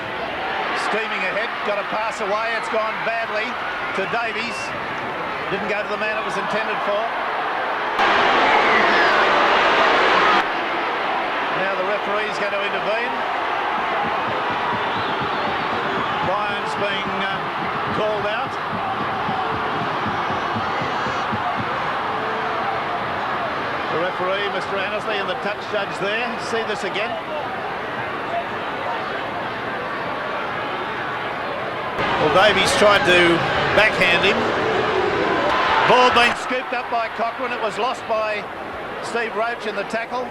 H: steaming ahead, got a pass away, it's gone badly to Davies. Didn't go to the man it was intended for. Now the referee's going to intervene. Lyons being called out. The referee, Mr. Annesley, and the touch judge there. See this again. Well, Davies tried to backhand him. Ball being scooped up by Cochrane. It was lost by Steve Roach in the tackle,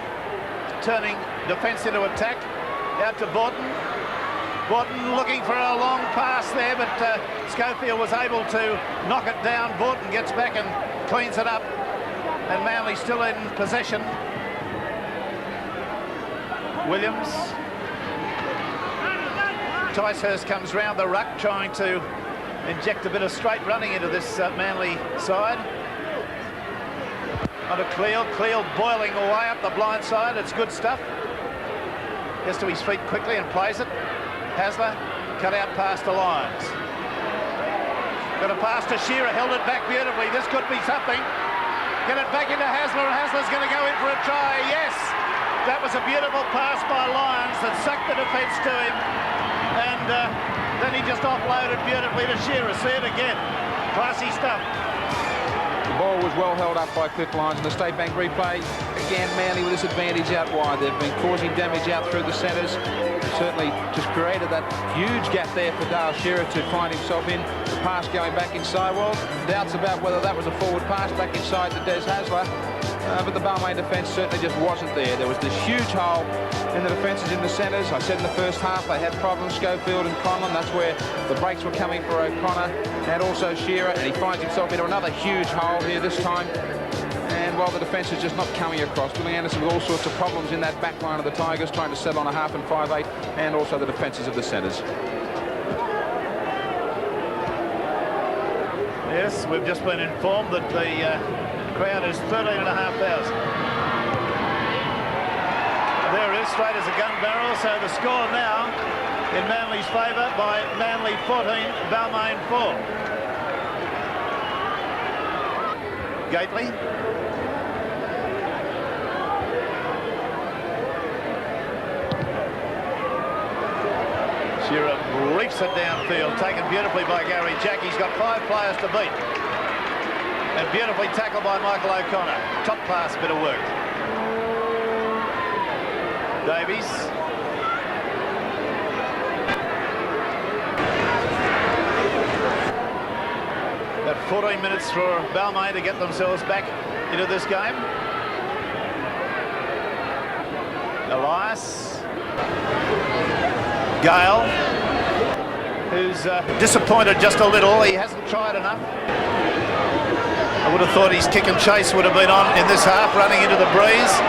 H: turning defence into attack. Out to Vaughton. Vaughton looking for a long pass there, but Schofield was able to knock it down. Vaughton gets back and cleans it up. And Manly still in possession. Williams. Ticehurst comes round the ruck, trying to inject a bit of straight running into this Manly side. On to Cleal. Cleal boiling away up the blind side. It's good stuff. Gets to his feet quickly and plays it. Hasler, cut out pass to Lyons. Got a pass to Shearer, held it back beautifully. This could be something. Get it back into Hasler, and Hasler's going to go in for a try. Yes! That was a beautiful pass by Lyons that sucked the defence to him. And then he just offloaded beautifully to Shearer. See it again. Classy stuff.
K: The ball was well held up by Cliff Lyons in the State Bank replay. Again, Manly with this advantage out wide. They've been causing damage out through the centres. Certainly just created that huge gap there for Dale Shearer to find himself in. The pass going back inside. Well, doubts about whether that was a forward pass back inside to Des Hasler. But the Balmain defence certainly just wasn't there. There was this huge hole in the defences in the centres. I said in the first half they had problems, Schofield and Conlon. That's where the breaks were coming for O'Connor and also Shearer. And he finds himself into another huge hole here this time. And playing well. The defence is just not coming across. Billy Anderson with all sorts of problems in that back line of the Tigers, trying to settle on a half and 5/8, and also the defences of the centres.
H: Yes, we've just been informed that the crowd is 13,500. There it is, straight as a gun barrel. So the score now in Manly's favour by Manly 14, Balmain 4. Gately. Shearer reefs it downfield, taken beautifully by Gary Jack. He's got 5 players to beat. And beautifully tackled by Michael O'Connor. Top class bit of work. Davies. About 14 minutes for Balmain to get themselves back into this game. Elias. Gale, who's disappointed just a little. He hasn't tried enough. I would have thought his kick and chase would have been on in this half, running into the breeze.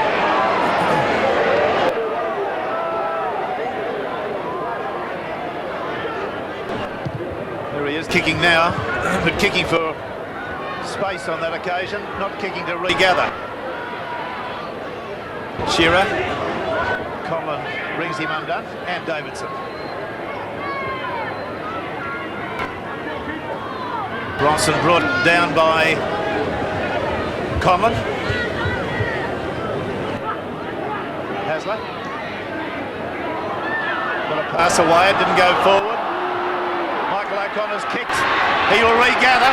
H: There he is, kicking now, but kicking for space on that occasion, not kicking to regather. Shearer. Conlon brings him undone, and Davidson. Bronson brought down by Conlon. Hasler. Got a pass away, it didn't go forward. Michael O'Connor's kicked. He will regather.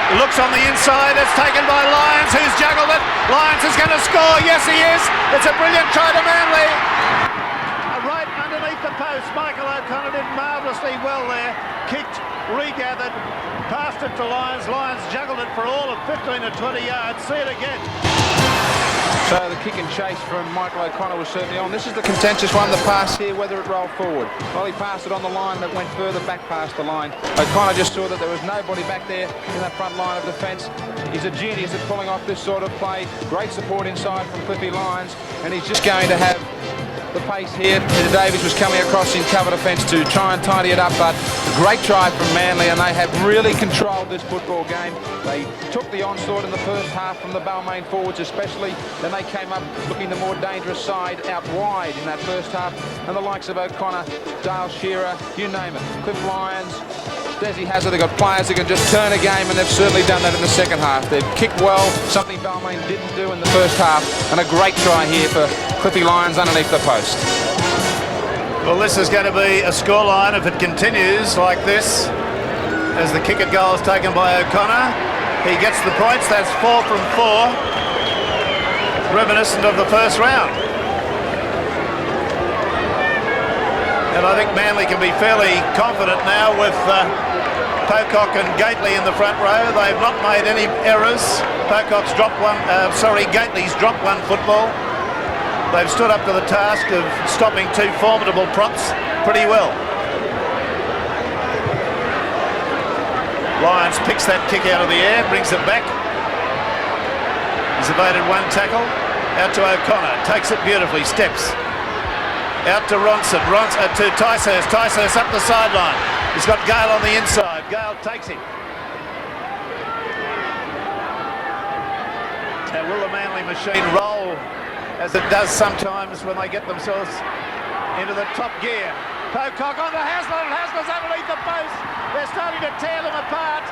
H: He looks on the inside. It's taken by Lyons, who's juggled it. Lyons is going to score. Yes, he is. It's a brilliant try to Manly. Right underneath the post. Michael O'Connor did marvellously well there. Kicked, regathered, passed it to Lyons. Lyons juggled it for all of 15 to 20 yards. See it again.
K: So the kick and chase from Michael O'Connor was certainly on. This is the contentious one, the pass here, whether it rolled forward. Well, he passed it on the line, but went further back past the line. O'Connor just saw that there was nobody back there in that front line of defence. He's a genius at pulling off this sort of play. Great support inside from Cliffy Lyons, and he's just going to have the pace here. Peter Davies was coming across in cover defence to try and tidy it up, but a great try from Manly, and they have really controlled this football game. They took the onslaught in the first half from the Balmain forwards especially, then they came up looking the more dangerous side out wide in that first half, and the likes of O'Connor, Dale Shearer, you name it, Cliff Lyons, Desi Hazard, they've got players who can just turn a game, and they've certainly done that in the second half. They've kicked well, something Balmain didn't do in the first half, and a great try here for Cliffy Lyons underneath the post.
H: Well, this is going to be a scoreline if it continues like this. As the kick at goal is taken by O'Connor. He gets the points, that's 4 from 4. Reminiscent of the first round. And I think Manly can be fairly confident now with Pocock and Gately in the front row. They've not made any errors. Pocock's dropped one, Gately's dropped one football. They've stood up to the task of stopping 2 formidable props pretty well. Lyons picks that kick out of the air, brings it back. He's evaded one tackle. Out to O'Connor, takes it beautifully, steps. Out to Ronson, to Ticehurst, Ticehurst up the sideline. He's got Gale on the inside, Gale takes him. Now will the Manly machine roll as it does sometimes when they get themselves into the top gear? Pocock on to Hasler, and Hasler's underneath the post. They're starting to tear them apart.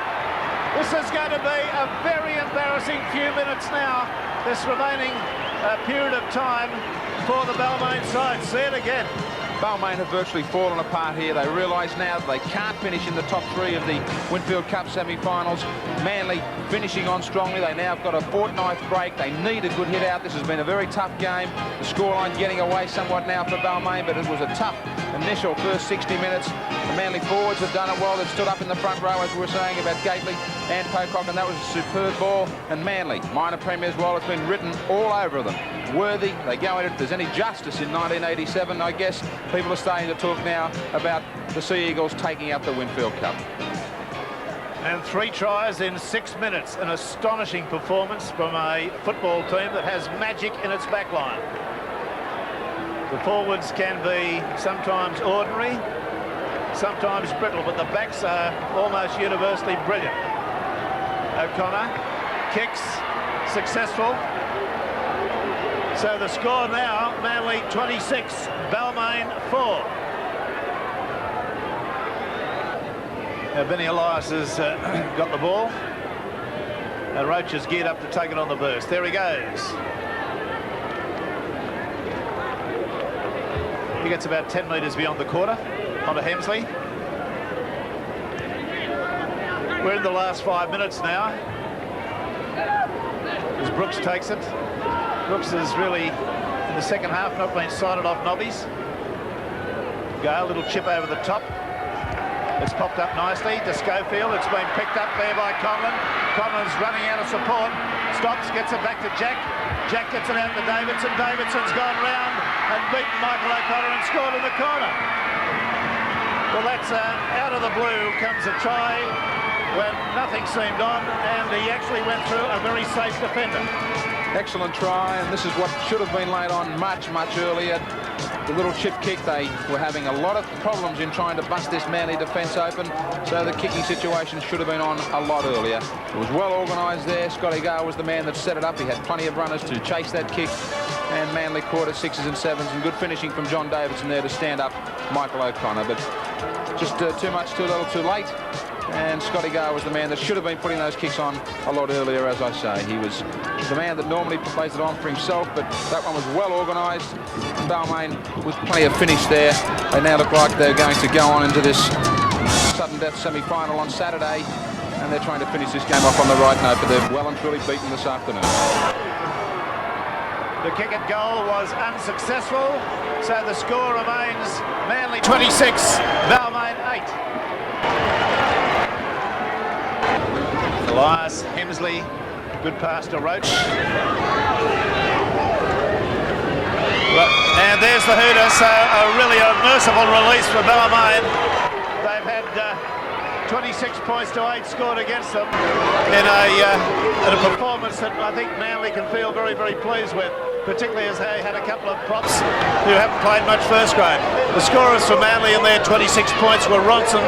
H: This is going to be a very embarrassing few minutes now, this remaining period of time for the Balmain side. See it again.
K: Balmain have virtually fallen apart here. They realise now that they can't finish in the top 3 of the Winfield Cup semi-finals. Manly finishing on strongly. They now have got a fortnight break. They need a good hit out. This has been a very tough game. The scoreline getting away somewhat now for Balmain, but it was a tough initial first 60 minutes. The Manly forwards have done it well. They've stood up in the front row, as we were saying about Gately and Pocock, and that was a superb ball. And Manly, minor premiers, well, it's been written all over them. Worthy, they go in it. If there's any justice in 1987, I guess people are starting to talk now about the Sea Eagles taking out the Winfield Cup.
H: And 3 tries in 6 minutes. An astonishing performance from a football team that has magic in its back line. The forwards can be sometimes ordinary, sometimes brittle, but the backs are almost universally brilliant. O'Connor kicks, successful. So the score now, Manly 26, Balmain 4. Now Benny Elias has got the ball. And Roach is geared up to take it on the burst. There he goes. He gets about 10 metres beyond the quarter onto Hemsley. We're in the last 5 minutes now as Brooks takes it. Brooks is really, in the second half, not been sighted off nobbies. Gale, little chip over the top. It's popped up nicely to Schofield. It's been picked up there by Conlon. Conlon's running out of support. Stops, gets it back to Jack. Jack gets it out to Davidson. Davidson's gone round and beaten Michael O'Connor and scored in the corner. Well, that's out of the blue comes a try when nothing seemed on, and he actually went through a very safe defender.
K: Excellent try, and this is what should have been laid on much earlier. The little chip kick, they were having a lot of problems in trying to bust this Manly defence open, so the kicking situation should have been on a lot earlier. It was well organised there. Scotty Gale was the man that set it up. He had plenty of runners to chase that kick, and Manly caught it 6s and 7s, and good finishing from John Davidson there to stand up Michael O'Connor, but just too much, too little, too late. And Scotty Gale was the man that should have been putting those kicks on a lot earlier, as I say. He was the man that normally plays it on for himself, but that one was well organised. Balmain with plenty of finish there. They now look like they're going to go on into this sudden death semi-final on Saturday, and they're trying to finish this game off on the right note, but they're well and truly beaten this afternoon.
H: The kick at goal was unsuccessful, so the score remains Manly 26, Balmain 8. Elias, Hemsley, good pass to Roach. And there's the hooter, so a really merciful release for Balmain. They've had 26 points to 8 scored against them in a performance that I think Manly can feel very, very pleased with, particularly as they had a couple of props who haven't played much first grade. The scorers for Manly in their 26 points were Ronson,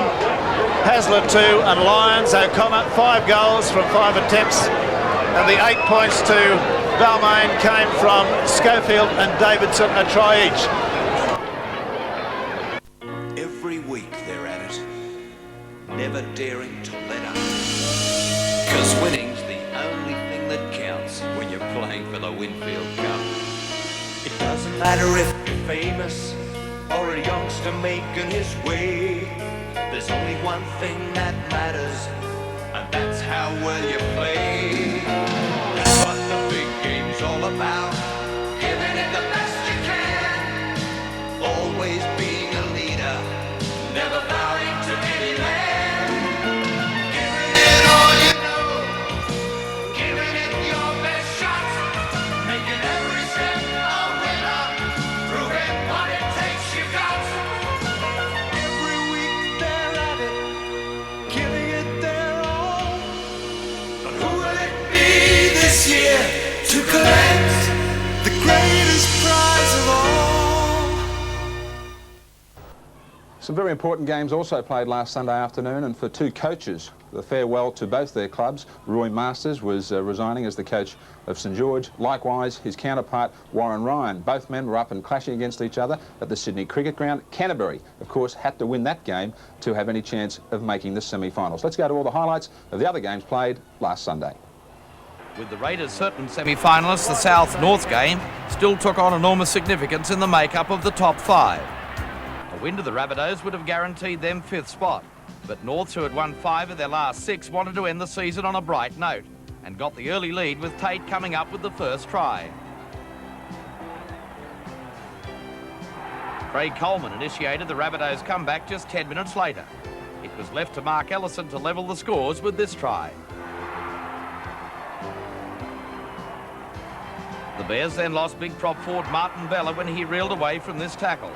H: Hasler 2 and Lyons. O'Connor 5 goals from 5 attempts, and the 8 points to Balmain came from Schofield and Davidson, a try each.
F: Every week they're at it, never daring to let up, 'cause winning's the only thing that counts when you're playing for the Winfield Cup. It doesn't matter if you're famous or a youngster making his way. There's only one thing that matters, and that's how well you play. That's what the big game's all about. Giving it the best you can. Always being a leader, never bowing to any man. Giving it all you know, giving it your best shot, making every step a winner, proving what it takes you got. Year to collect the greatest prize of all.
A: Some very important games also played last Sunday afternoon, and for 2 coaches, the farewell to both their clubs. Roy Masters was resigning as the coach of St George. Likewise, his counterpart, Warren Ryan. Both men were up and clashing against each other at the Sydney Cricket Ground. Canterbury, of course, had to win that game to have any chance of making the semi-finals. Let's go to all the highlights of the other games played last Sunday.
J: With the Raiders certain semi-finalists, the South-North game still took on enormous significance in the make-up of the top 5. A win to the Rabbitohs would have guaranteed them 5th spot, but Norths, who had won 5 of their last 6, wanted to end the season on a bright note and got the early lead with Tate coming up with the first try. Craig Coleman initiated the Rabbitohs' comeback just 10 minutes later. It was left to Mark Ellison to level the scores with this try. The Bears then lost big prop forward Martin Bella when he reeled away from this tackle.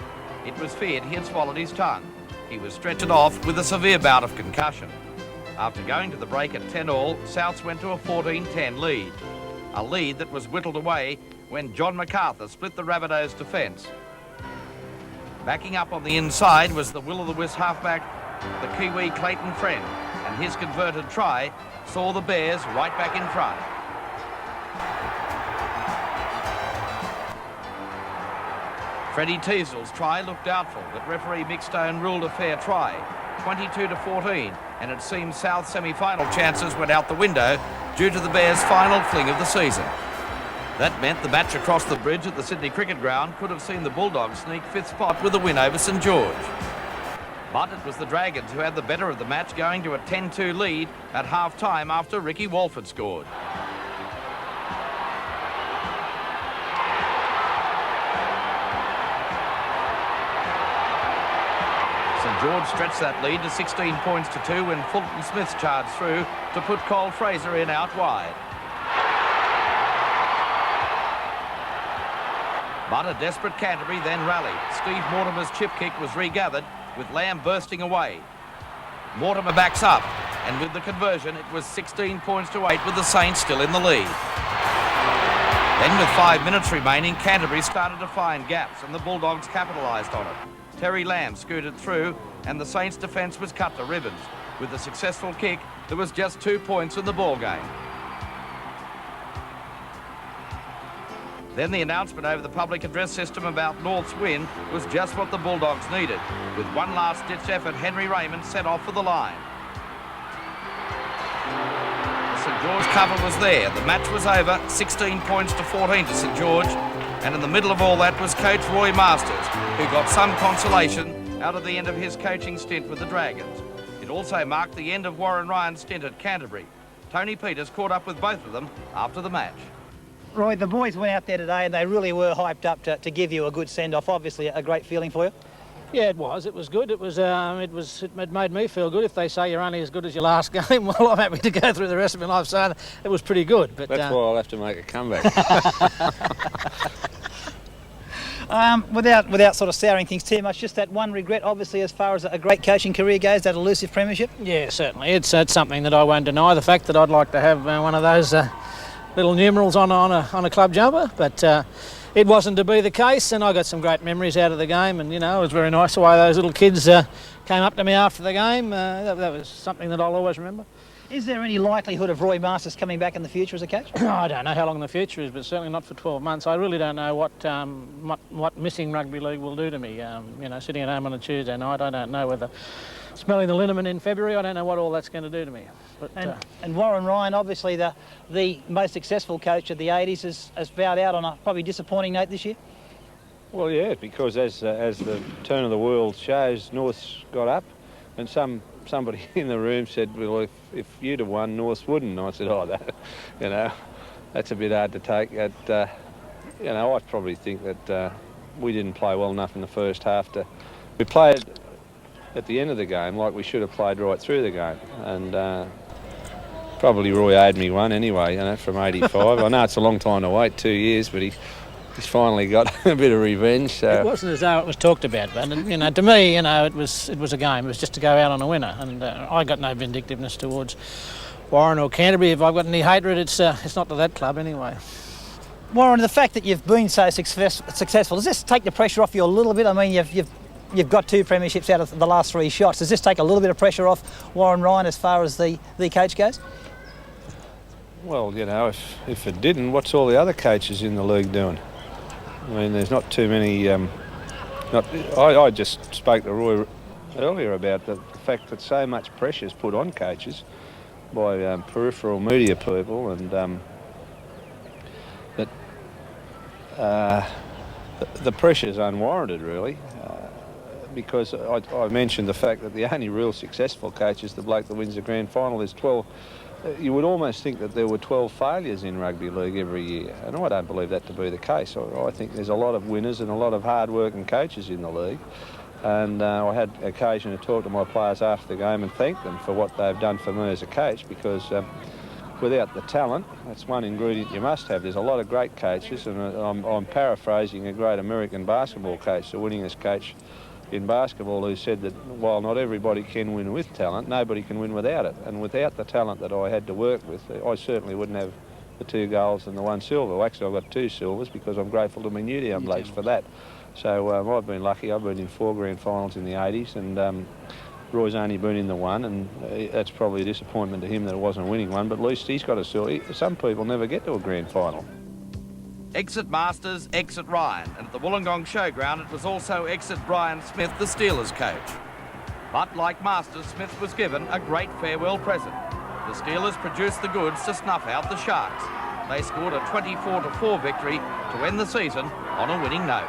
J: It was feared he had swallowed his tongue. He was stretchered off with a severe bout of concussion. After going to the break at 10-all, Souths went to a 14-10 lead. A lead that was whittled away when John MacArthur split the Rabbitohs' defence. Backing up on the inside was the will-o'-the-wisp halfback, the Kiwi Clayton Friend, and his converted try saw the Bears right back in front. Freddie Teasel's try looked doubtful, but referee Mick Stone ruled a fair try, 22-14, and it seems South semi-final chances went out the window due to the Bears' final fling of the season. That meant the match across the bridge at the Sydney Cricket Ground could have seen the Bulldogs sneak 5th spot with a win over St George. But it was the Dragons who had the better of the match, going to a 10-2 lead at half-time after Ricky Walford scored. St George stretched that lead to 16 points to 2 when Fulton Smith charged through to put Cole Fraser in out wide. But a desperate Canterbury then rallied. Steve Mortimer's chip kick was regathered with Lamb bursting away. Mortimer backs up, and with the conversion it was 16 points to 8 with the Saints still in the lead. Then with 5 minutes remaining, Canterbury started to find gaps and the Bulldogs capitalised on it. Terry Lamb scooted through and the Saints' defence was cut to ribbons. With the successful kick, there was just 2 points in the ball game. Then the announcement over the public address system about North's win was just what the Bulldogs needed. With one last-ditch effort, Henry Raymond set off for the line. The St George cover was there. The match was over, 16 points to 14 to St George. And in the middle of all that was coach Roy Masters, who got some consolation out of the end of his coaching stint with the Dragons. It also marked the end of Warren Ryan's stint at Canterbury. Tony Peters caught up with both of them after the match.
M: Roy, the boys went out there today and they really were hyped up to give you a good send-off. Obviously a great feeling for you.
N: Yeah, it was. It was good. It made me feel good. If they say you're only as good as your last game, well, I'm happy to go through the rest of my life saying it was pretty good. But
O: that's why I'll have to make a comeback.
M: Without sort of souring things too much, just that one regret, obviously, as far as a great coaching career goes, that elusive premiership.
N: Yeah, certainly. It's something that I won't deny. The fact that I'd like to have one of those little numerals on a club jumper, but it wasn't to be the case, and I got some great memories out of the game, and you know, it was very nice the way those little kids came up to me after the game. That was something that I'll always remember.
M: Is there any likelihood of Roy Masters coming back in the future as a coach?
N: I don't know how long the future is, but certainly not for 12 months. I really don't know what missing rugby league will do to me. You know, sitting at home on a Tuesday night, I don't know whether smelling the liniment in February, I don't know what all that's going to do to me. But,
M: and Warren Ryan, obviously the most successful coach of the 80s, has bowed out on a probably disappointing note this year.
O: Well, yeah, because as the turn of the world shows, North's got up, and somebody in the room said, well, if you'd have won, North wouldn't. And I said, oh, you know, that's a bit hard to take. You know, I probably think that we didn't play well enough in the first half. We played at the end of the game like we should have played right through the game. And probably Roy owed me one anyway, you know, from 85. I know it's a long time to wait, 2 years, but he's finally got a bit of revenge. So.
N: It wasn't as though it was talked about, but you know, to me, you know, it was a game. It was just to go out on a winner, and I got no vindictiveness towards Warren or Canterbury. If I've got any hatred, it's not to that club anyway.
M: Warren, the fact that you've been so successful, does this take the pressure off you a little bit? I mean, you've got 2 premierships out of the last 3 shots. Does this take a little bit of pressure off Warren Ryan as far as the coach goes?
O: Well, you know, if it didn't, what's all the other coaches in the league doing? I mean, there's not too many. I just spoke to Roy earlier about the fact that so much pressure is put on coaches by peripheral media people, and that the pressure is unwarranted, really. Because I mentioned the fact that the only real successful coach is the bloke that wins the grand final. There's 12. You would almost think that there were 12 failures in rugby league every year, and I don't believe that to be the case. I think there's a lot of winners and a lot of hard-working coaches in the league, and I had occasion to talk to my players after the game and thank them for what they've done for me as a coach, because without the talent, that's one ingredient you must have. There's a lot of great coaches, and I'm paraphrasing a great American basketball coach, the winningest coach in basketball who said that while not everybody can win with talent, nobody can win without it. And without the talent that I had to work with, I certainly wouldn't have the 2 golds and the 1 silver. Well, actually, I've got 2 silvers because I'm grateful to my Newtown blokes for that. So I've been lucky. I've been in 4 grand finals in the 80s, and Roy's only been in the 1, and that's probably a disappointment to him that it wasn't a winning one, but at least he's got a silver. Some people never get to a grand final.
J: Exit Masters, exit Ryan, and at the Wollongong Showground it was also exit Brian Smith, the Steelers coach. But like Masters, Smith was given a great farewell present. The Steelers produced the goods to snuff out the Sharks. They scored a 24-4 victory to end the season on a winning note.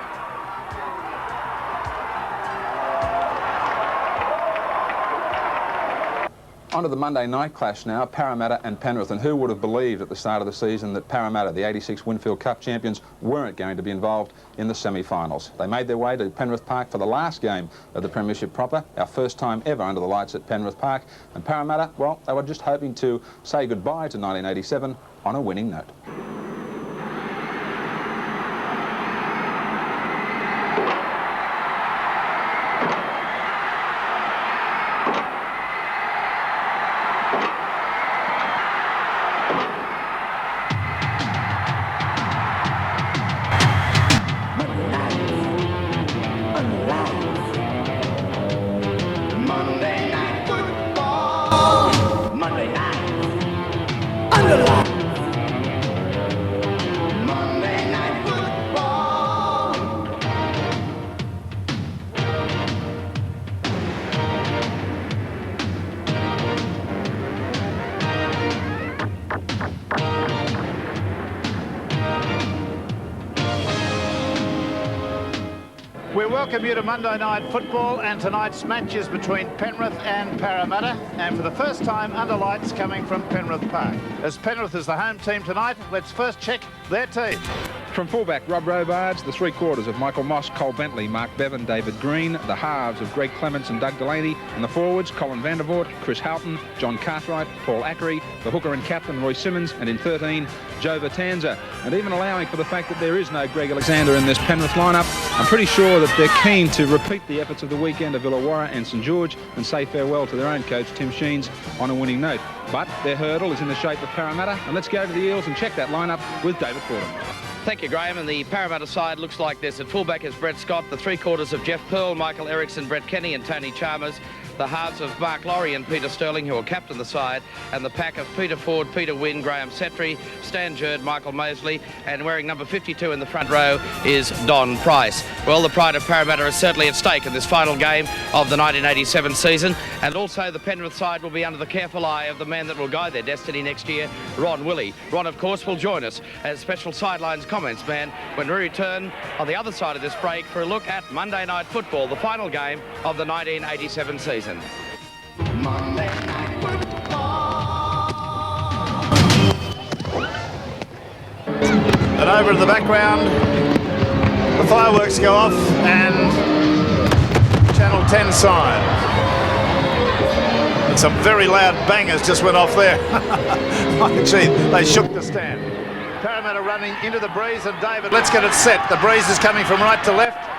A: On to the Monday night clash now, Parramatta and Penrith. And who would have believed at the start of the season that Parramatta, the 86 Winfield Cup champions, weren't going to be involved in the semi-finals? They made their way to Penrith Park for the last game of the Premiership proper, our first time ever under the lights at Penrith Park. And Parramatta, well, they were just hoping to say goodbye to 1987 on a winning note.
H: We welcome you to Monday Night Football, and tonight's match is between Penrith and Parramatta, and for the first time under lights coming from Penrith Park. As Penrith is the home team tonight, let's first check their team.
K: From fullback, Rob Robards, the 3/4 of Michael Moss, Cole Bentley, Mark Bevan, David Green, the halves of Greg Clements and Doug Delaney, and the forwards, Colin Vandervoort, Chris Houghton, John Cartwright, Paul Ackery, the hooker and captain, Roy Simmons, and in 13, Joe Vertanza. And even allowing for the fact that there is no Greg Alexander in this Penrith lineup, I'm pretty sure that they're keen to repeat the efforts of the weekend of Illawarra and St George and say farewell to their own coach, Tim Sheens, on a winning note. But their hurdle is in the shape of Parramatta, and let's go to the Eels and check that lineup with David Fordham.
J: Thank you, Graham. And the Parramatta side looks like this. At fullback is Brett Scott, the 3/4 of Jeff Pearl, Michael Erickson, Brett Kenny and Tony Chalmers, the halves of Mark Laurie and Peter Sterling, who will captain the side, and the pack of Peter Ford, Peter Wynn, Graham Setry, Stan Jerd, Michael Mosley, and wearing number 52 in the front row is Don Price. Well, the pride of Parramatta is certainly at stake in this final game of the 1987 season, and also the Penrith side will be under the careful eye of the man that will guide their destiny next year, Ron Willey. Ron, of course, will join us as special sidelines comments man when we return on the other side of this break for a look at Monday Night Football, the final game of the 1987 season.
E: Monday Night Football.
H: And over in the background, the fireworks go off and Channel 10 sign. And some very loud bangers just went off there. Actually, they shook the stand. Parramatta running into the breeze, and David, let's get it set. The breeze is coming from right to left.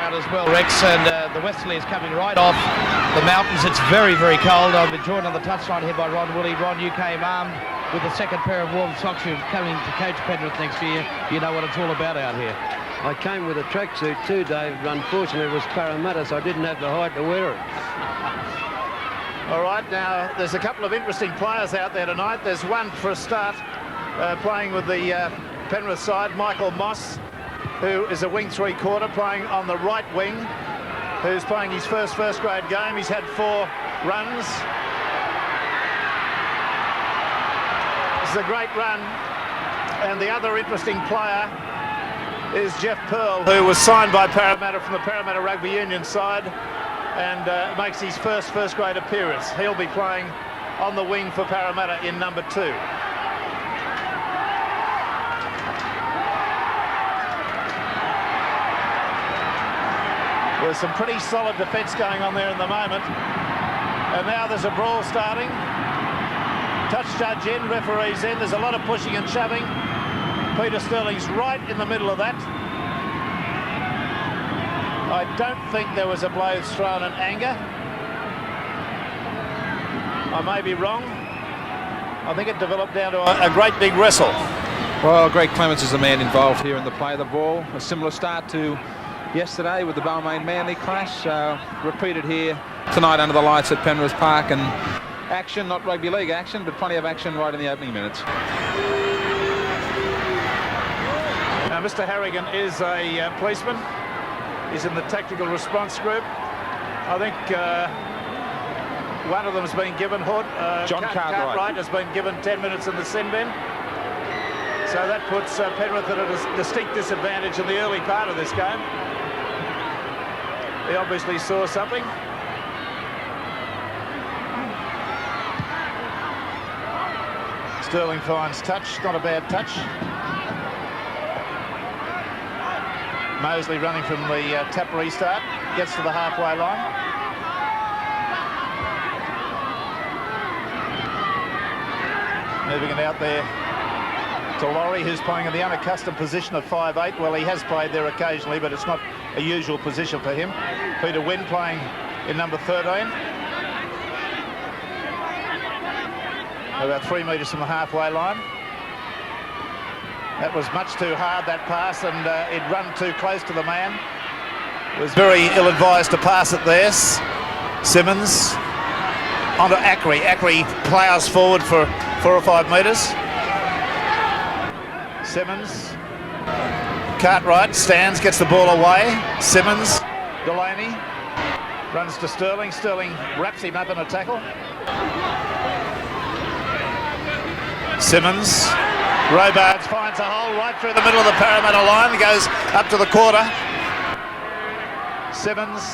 J: As well, Rex, and the westerly is coming right off the mountains. It's very, very cold. I've been joined on the touchline here by Ron Willey. Ron, you came armed with a second pair of warm socks. You're coming to coach Penrith next year. You know what it's all about out here.
P: I came with a tracksuit too, Dave. Unfortunately, it was Parramatta, so I didn't have the height to wear it.
H: All right, now there's a couple of interesting players out there tonight. There's one for a start playing with the Penrith side, Michael Moss, who is a wing 3/4 playing on the right wing, who's playing his first grade game. He's had 4 runs. This is a great run. And the other interesting player is Jeff Pearl, who was signed by Parramatta from the Parramatta Rugby Union side and makes his first grade appearance. He'll be playing on the wing for Parramatta in number 2. There's some pretty solid defence going on there in the moment. And now there's a brawl starting. Touch judge in, referees in. There's a lot of pushing and shoving. Peter Sterling's right in the middle of that. I don't think there was a blow thrown in anger. I may be wrong. I think it developed down to a great big wrestle.
K: Well, Greg Clements is the man involved here in the play of the ball. A similar start to yesterday with the Balmain Manly clash. Repeated here tonight under the lights at Penrith Park, and action, not rugby league action, but plenty of action right in the opening minutes.
H: Now, Mr. Harrigan is a policeman. He's in the tactical response group. I think one of them has been given,
K: John
H: Cartwright has been given 10 minutes in the sin bin. So that puts Penrith at a distinct disadvantage in the early part of this game. He obviously saw something. Sterling finds touch, not a bad touch. Mosley running from the tap restart, gets to the halfway line. Moving it out there to Laurie, who's playing in the unaccustomed position of 5'8". Well, he has played there occasionally, but it's not a usual position for him. Peter Wynn playing in number 13. About 3 metres from the halfway line. That was much too hard, that pass, and it run too close to the man. It was very ill-advised to pass it there. Simmons onto Ackery. Ackery ploughs forward for 4 or 5 metres. Simmons. Cartwright stands, gets the ball away. Simmons. Delaney runs to Sterling. Sterling wraps him up in a tackle. Simmons. Robards finds a hole right through the middle of the Parramatta line. It goes up to the quarter. Simmons.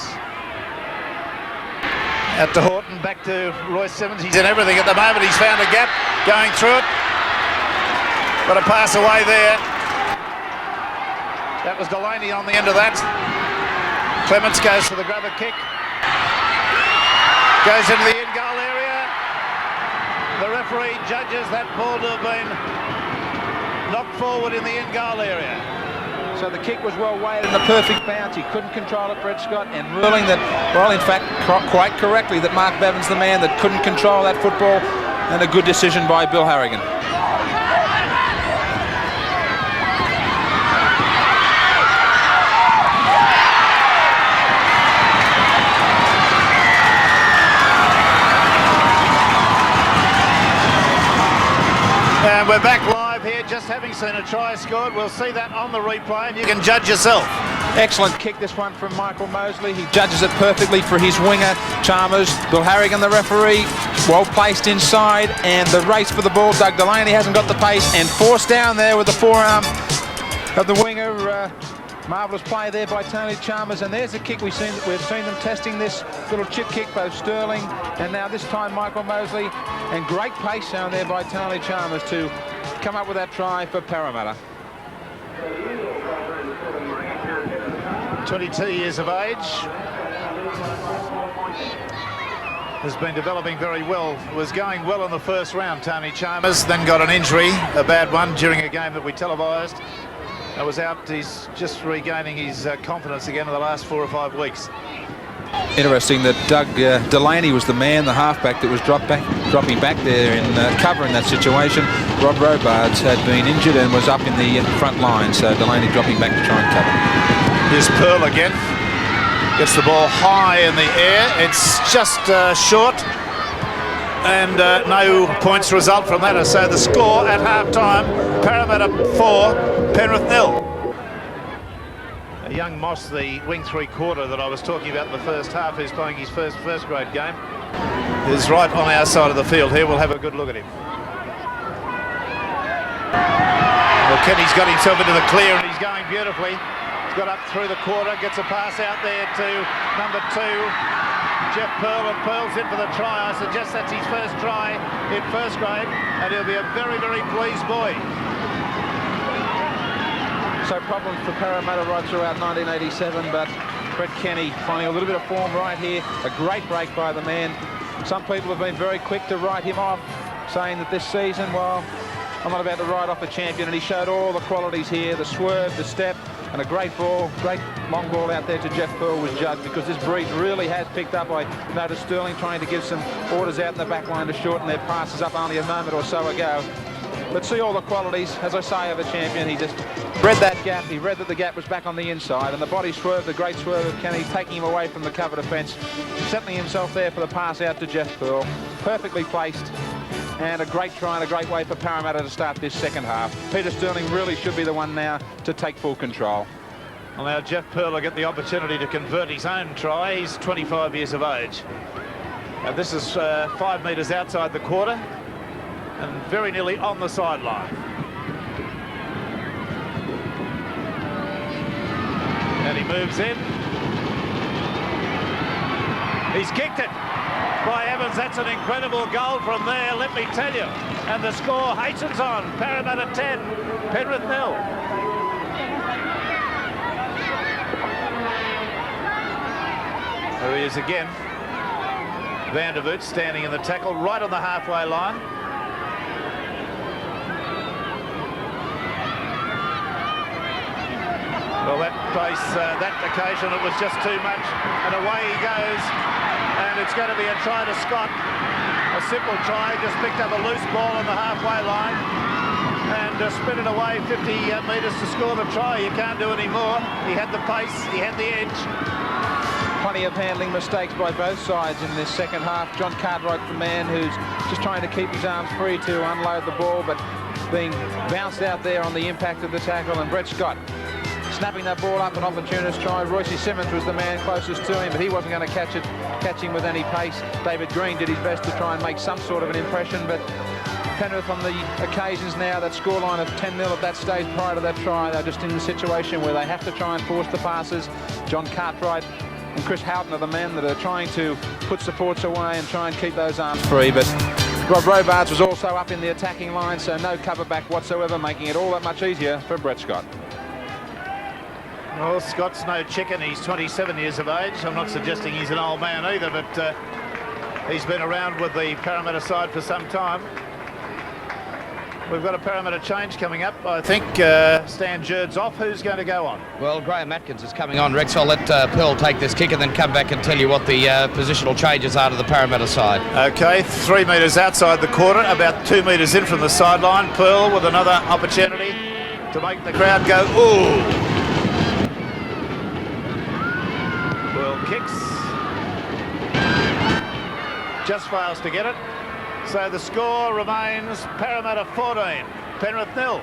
H: Out to Horton, back to Royce Simmons. He's in everything at the moment. He's found a gap, going through it. Got a pass away there. That was Delaney on the end of that. Clements goes for the grubber kick. Goes into the in-goal area. The referee judges that ball to have been knocked forward in the in-goal area.
K: So the kick was well weighted and a perfect bounce. He couldn't control it, Brett Scott, and ruling that, well, in fact, quite correctly, that Mark Bevan's the man that couldn't control that football, and a good decision by Bill Harrigan.
H: And we're back live here, just having seen a try scored. We'll see that on the replay, and you can judge yourself.
K: Excellent kick, this one from Michael Mosley. He judges it perfectly for his winger, Chalmers. Bill Harrigan, the referee, well placed inside, and the race for the ball. Doug Delaney hasn't got the pace, and forced down there with the forearm of the winger. Marvellous play there by Tony Chalmers, and there's a kick we've seen them testing this little chip kick, both Sterling and now this time Michael Mosley, and great pace down there by Tony Chalmers to come up with that try for Parramatta.
H: 22 years of age. Has been developing very well. Was going well in the first round, Tony Chalmers, then got an injury, a bad one, during a game that we televised. I was out. He's just regaining his confidence again in the last 4 or 5 weeks.
K: Interesting that Doug Delaney was the man, the halfback, that was dropping back there in cover in that situation. Rob Robards had been injured and was up in the front line, so Delaney dropping back to try and cover.
H: Here's Pearl again. Gets the ball high in the air. It's just short. And no points result from that. So the score at half-time, Parramatta 4, Penrith 0. Young Moss, the wing three-quarter that I was talking about in the first half, who's playing his first grade game, is right on our side of the field here. We'll have a good look at him. Well, Kenny's got himself into the clear and he's going beautifully. He's got up through the quarter, gets a pass out there to number 2. Jeff Pearl, and Pearl's in for the try. I suggest that's his first try in first grade, and he'll be a very, very pleased boy.
K: So problems for Parramatta right throughout 1987, but Brett Kenny finding a little bit of form right here. A great break by the man. Some people have been very quick to write him off, saying that this season, well, I'm not about to write off a champion, and he showed all the qualities here, the swerve, the step, And a great ball, great long ball out there to Jeff Pearl was judged, because this breeze really has picked up. I noticed Sterling trying to give some orders out in the back line to shorten their passes up only a moment or so ago. But see all the qualities, as I say, of a champion. He just read that gap. He read that the gap was back on the inside, and the body swerve, the great swerve of Kenny, taking him away from the cover defence, settling himself there for the pass out to Jeff Pearl. Perfectly placed, and a great try and a great way for Parramatta to start this second half. Peter Sterling really should be the one now to take full control.
H: Well, now Jeff Pearl will get the opportunity to convert his own try. He's 25 years of age. This is 5 metres outside the quarter, and very nearly on the sideline. And he moves in. He's kicked it. By Evans, that's an incredible goal from there, let me tell you. And the score hastens on. Parramatta 10, Penrith 0. There he is again. Van der Voort standing in the tackle right on the halfway line. Well, that pace, that occasion, it was just too much. And away he goes. And it's going to be a try to Scott. A simple try, just picked up a loose ball on the halfway line and spin it away 50 metres to score the try. You can't do any more. He had the pace, he had the edge.
K: Plenty of handling mistakes by both sides in this second half. John Cartwright, the man who's just trying to keep his arms free to unload the ball, but being bounced out there on the impact of the tackle. And Brett Scott snapping that ball up, an opportunist try. Royce Simmons was the man closest to him, but he wasn't going to catch him with any pace. David Green did his best to try and make some sort of an impression, but Penrith on the occasions now, that scoreline of 10-0 at that stage prior to that try, they're just in the situation where they have to try and force the passes. John Cartwright and Chris Houghton are the men that are trying to put supports away and try and keep those arms free, but Rob Robards was also up in the attacking line, so no cover back whatsoever, making it all that much easier for Brett Scott.
H: Well, Scott's no chicken. He's 27 years of age. I'm not suggesting he's an old man either, but he's been around with the Parramatta side for some time. We've got a Parramatta change coming up. I think Stan Jerd's off. Who's going to go on?
J: Well, Graham Atkins is coming on, Rex. I'll let Pearl take this kick and then come back and tell you what the positional changes are to the Parramatta side.
H: OK, 3 metres outside the quarter, about 2 metres in from the sideline. Pearl with another opportunity to make the crowd go, ooh. Kicks, just fails to get it, so the score remains Parramatta 14, Penrith 0.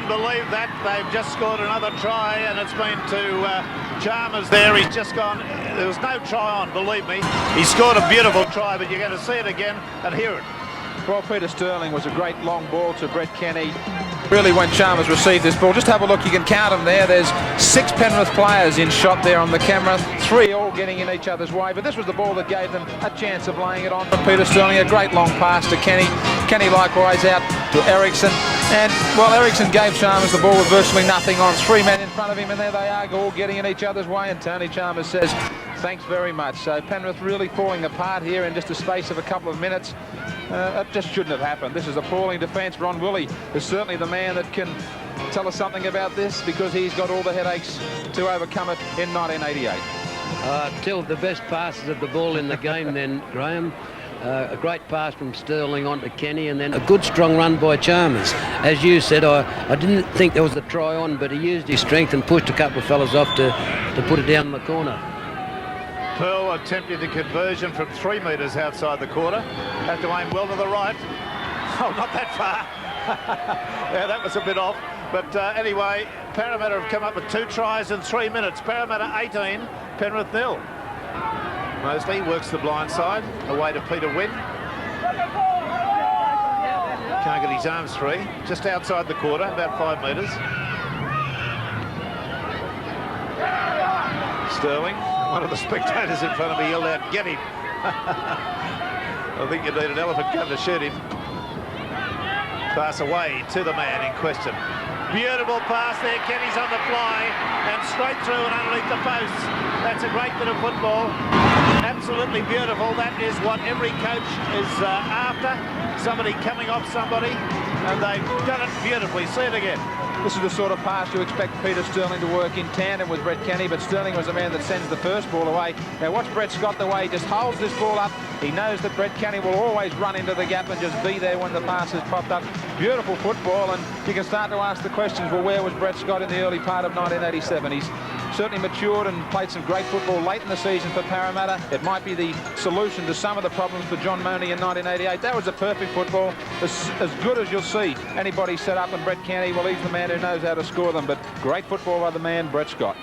H: Believe that they've just scored another try, and it's been to Chalmers there. He's just gone. There was no try on, believe me. He scored a beautiful try, but you're going to see it again and hear it.
K: Well, Peter Sterling was a great long ball to Brett Kenny. Really, when Chalmers received this ball, just have a look, you can count them there. There's 6 Penrith players in shot there on the camera, 3 all getting in each other's way, but this was the ball that gave them a chance of laying it on. But Peter Sterling, a great long pass to Kenny. Kenny likewise out to Ericsson, and well, Ericsson gave Chalmers the ball with virtually nothing on. 3 men in front of him, and there they are, all getting in each other's way, and Tony Chalmers says thanks very much. So Penrith really falling apart here in just a space of a couple of minutes. That just shouldn't have happened. This is appalling defence. Ron Woolley is certainly the man that can tell us something about this, because he's got all the headaches to overcome it in 1988.
P: Two of the best passes of the ball in the game then, Graham. A great pass from Sterling onto Kenny, and then a good strong run by Chalmers. As you said, I didn't think there was a try on, but he used his strength and pushed a couple of fellas off to put it down in the corner.
H: Pearl attempted the conversion from 3 metres outside the quarter. Had to aim well to the right. Oh, not that far. Yeah, that was a bit off. But anyway, Parramatta have come up with 2 tries in 3 minutes. Parramatta 18, Penrith 0. Mosley works the blind side, away to Peter Wynn. Can't get his arms free. Just outside the quarter, about 5 metres. Sterling, One of the spectators in front of me yelled out, "Get him!" I think you need an elephant gun to shoot him. Pass away to the man in question. Beautiful pass there. Kenny's on the fly and straight through and underneath the posts. That's a great bit of football. Absolutely beautiful. That is what every coach is after. Somebody coming off somebody, and they've done it beautifully. See it again.
K: This is the sort of pass you expect Peter Sterling to work in tandem with Brett Kenny, but Sterling was the man that sends the first ball away. Now watch Brett Scott the way he just holds this ball up. He knows that Brett Kenny will always run into the gap and just be there when the pass is popped up. Beautiful football, and you can start to ask the questions, well, where was Brett Scott in the early part of 1987? He's certainly matured and played some great football late in the season for Parramatta. It might be the solution to some of the problems for John Mooney in 1988. That was a perfect football, as good as you'll see anybody set up, and Brett Kenny, well, he's the man who knows how to score them, but great football by the man, Brett Scott.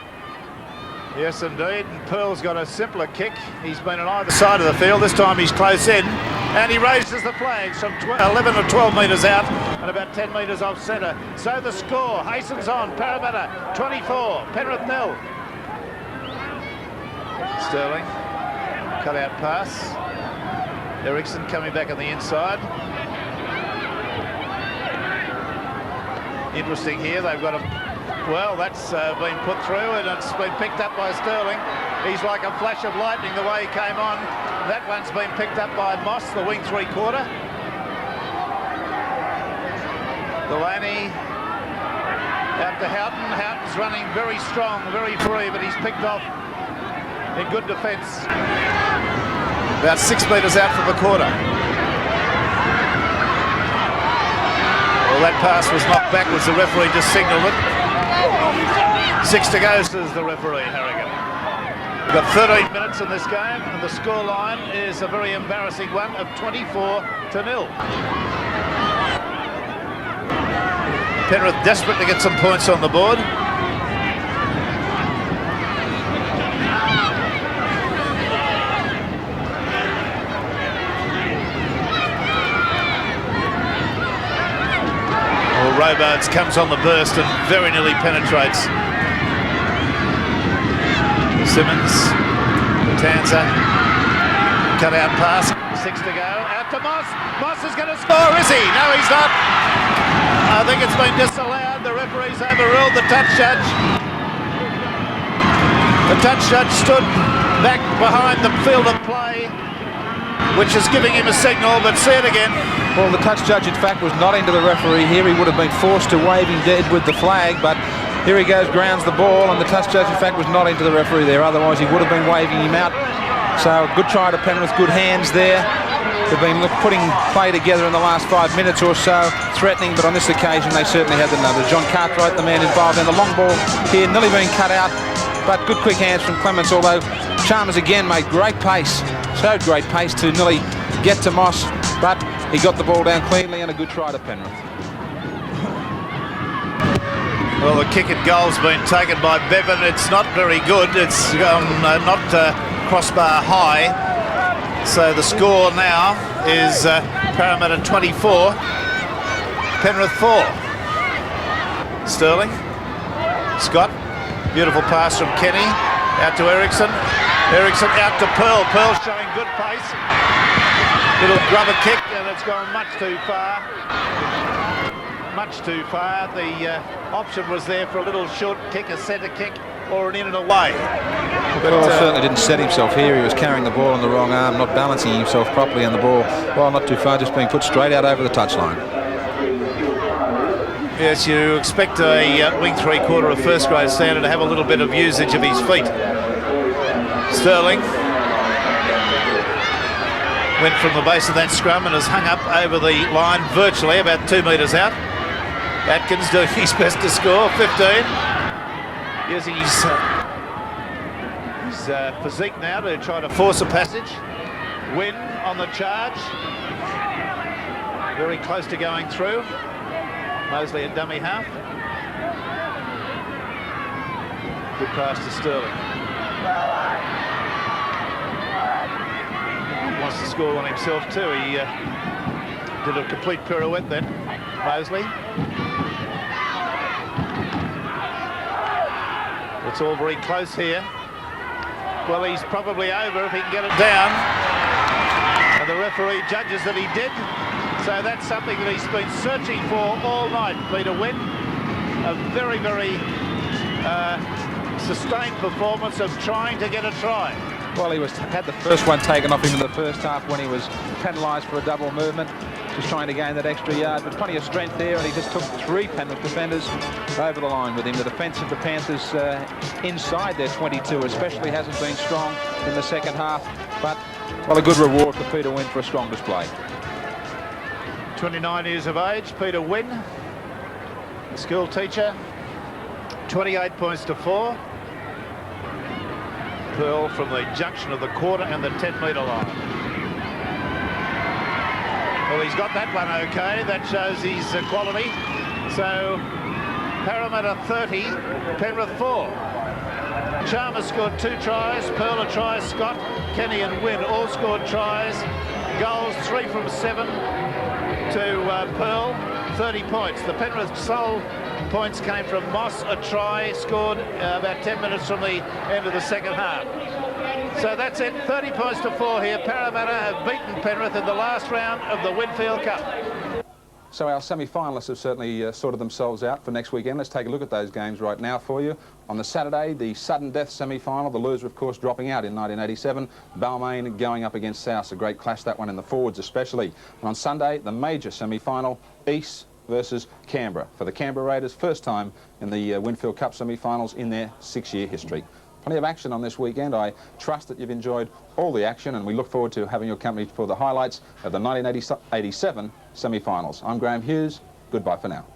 H: Yes, indeed. And Pearl's got a simpler kick. He's been on either side of the field. This time he's close in, and he raises the flags from 11 or 12 metres out and about 10 metres off centre. So the score hastens on. Parramatta 24, Penrith 0. Sterling, cut out pass. Ericsson coming back on the inside. Interesting here, they've got a... Well, that's been put through and it's been picked up by Sterling. He's like a flash of lightning the way he came on. That one's been picked up by Moss, the wing three-quarter. Delaney out to Houghton. Houghton's running very strong, very free, but he's picked off in good defence. About 6 metres out from the quarter. Well, that pass was knocked backwards. The referee just signalled it. 6 to go, says the referee, Harrigan. We've got 13 minutes in this game, and the scoreline is a very embarrassing one of 24-0. Penrith desperate to get some points on the board. Well, Robards comes on the burst and very nearly penetrates. Simmons, Tanza, cut out pass, 6 to go, out to Moss. Moss is going to score, is he? No, he's not. I think it's been disallowed. The referee's overruled the touch judge. The touch judge stood back behind the field of play, which is giving him a signal, but see it again.
K: Well, the touch judge, in fact, was not into the referee here. He would have been forced to wave him dead with the flag, but here he goes, grounds the ball, and the touch judge, in fact, was not into the referee there. Otherwise, he would have been waving him out. So, good try to Penrith, good hands there. They've been putting play together in the last 5 minutes or so, threatening, but on this occasion, they certainly had the number. John Cartwright, the man involved in the long ball here, nearly being cut out, but good quick hands from Clements, although Chalmers again made great pace, showed great pace to nearly get to Moss, but he got the ball down cleanly, and a good try to Penrith.
H: Well, the kick at goal's been taken by Bevan. It's not very good. It's not crossbar high. So the score now is Parramatta 24, Penrith 4. Sterling, Scott, beautiful pass from Kenny, out to Ericsson. Ericsson out to Pearl. Pearl showing good pace. Little grubber kick, and it's gone much too far. Much too far. The option was there for a little short kick, a centre kick, or an in and away.
K: But certainly didn't set himself here. He was carrying the ball on the wrong arm, not balancing himself properly on the ball. Well, not too far, just being put straight out over the touchline.
H: Yes, you expect a wing three-quarter of first-grade standard to have a little bit of usage of his feet. Sterling went from the base of that scrum and has hung up over the line virtually about 2 metres out. Atkins doing his best to score, 15. Using his physique now to try to force a passage. Win on the charge. Very close to going through. Mosley a dummy half. Good pass to Sterling. Wants to score on himself too. He did a complete pirouette then. Mosley. It's all very close here. Well, he's probably over if he can get it down. And the referee judges that he did. So that's something that he's been searching for all night, Peter Wynn. A very, very sustained performance of trying to get a try.
K: Well, he had the first one taken off him in the first half when he was penalised for a double movement, just trying to gain that extra yard, but plenty of strength there, and he just took 3 Penrith defenders over the line with him. The defence of the Panthers inside their 22 especially hasn't been strong in the second half, but, well, a good reward for Peter Wynn for a strong display.
H: 29 years of age, Peter Wynn, a school teacher, 28 points to 4. Pearl from the junction of the quarter and the 10-metre line. Well, he's got that one okay. That shows his quality. So, Parramatta 30, Penrith 4. Chalmers scored 2 tries, Pearl a try, Scott, Kenny and Wynn all scored tries. Goals 3 from 7 to Pearl, 30 points. The Penrith sole points came from Moss, a try, scored about 10 minutes from the end of the second half. So that's it, 30 points to 4 here. Parramatta have beaten Penrith in the last round of the Winfield Cup.
A: So our semi-finalists have certainly sorted themselves out for next weekend. Let's take a look at those games right now for you. On the Saturday, the sudden death semi-final, the loser, of course, dropping out in 1987. Balmain going up against South, a great clash, that one in the forwards especially. And on Sunday, the major semi-final, East versus Canberra. For the Canberra Raiders, first time in the Winfield Cup semi-finals in their 6-year history. Plenty of action on this weekend. I trust that you've enjoyed all the action, and we look forward to having your company for the highlights of the 1987 semi-finals. I'm Graeme Hughes. Goodbye for now.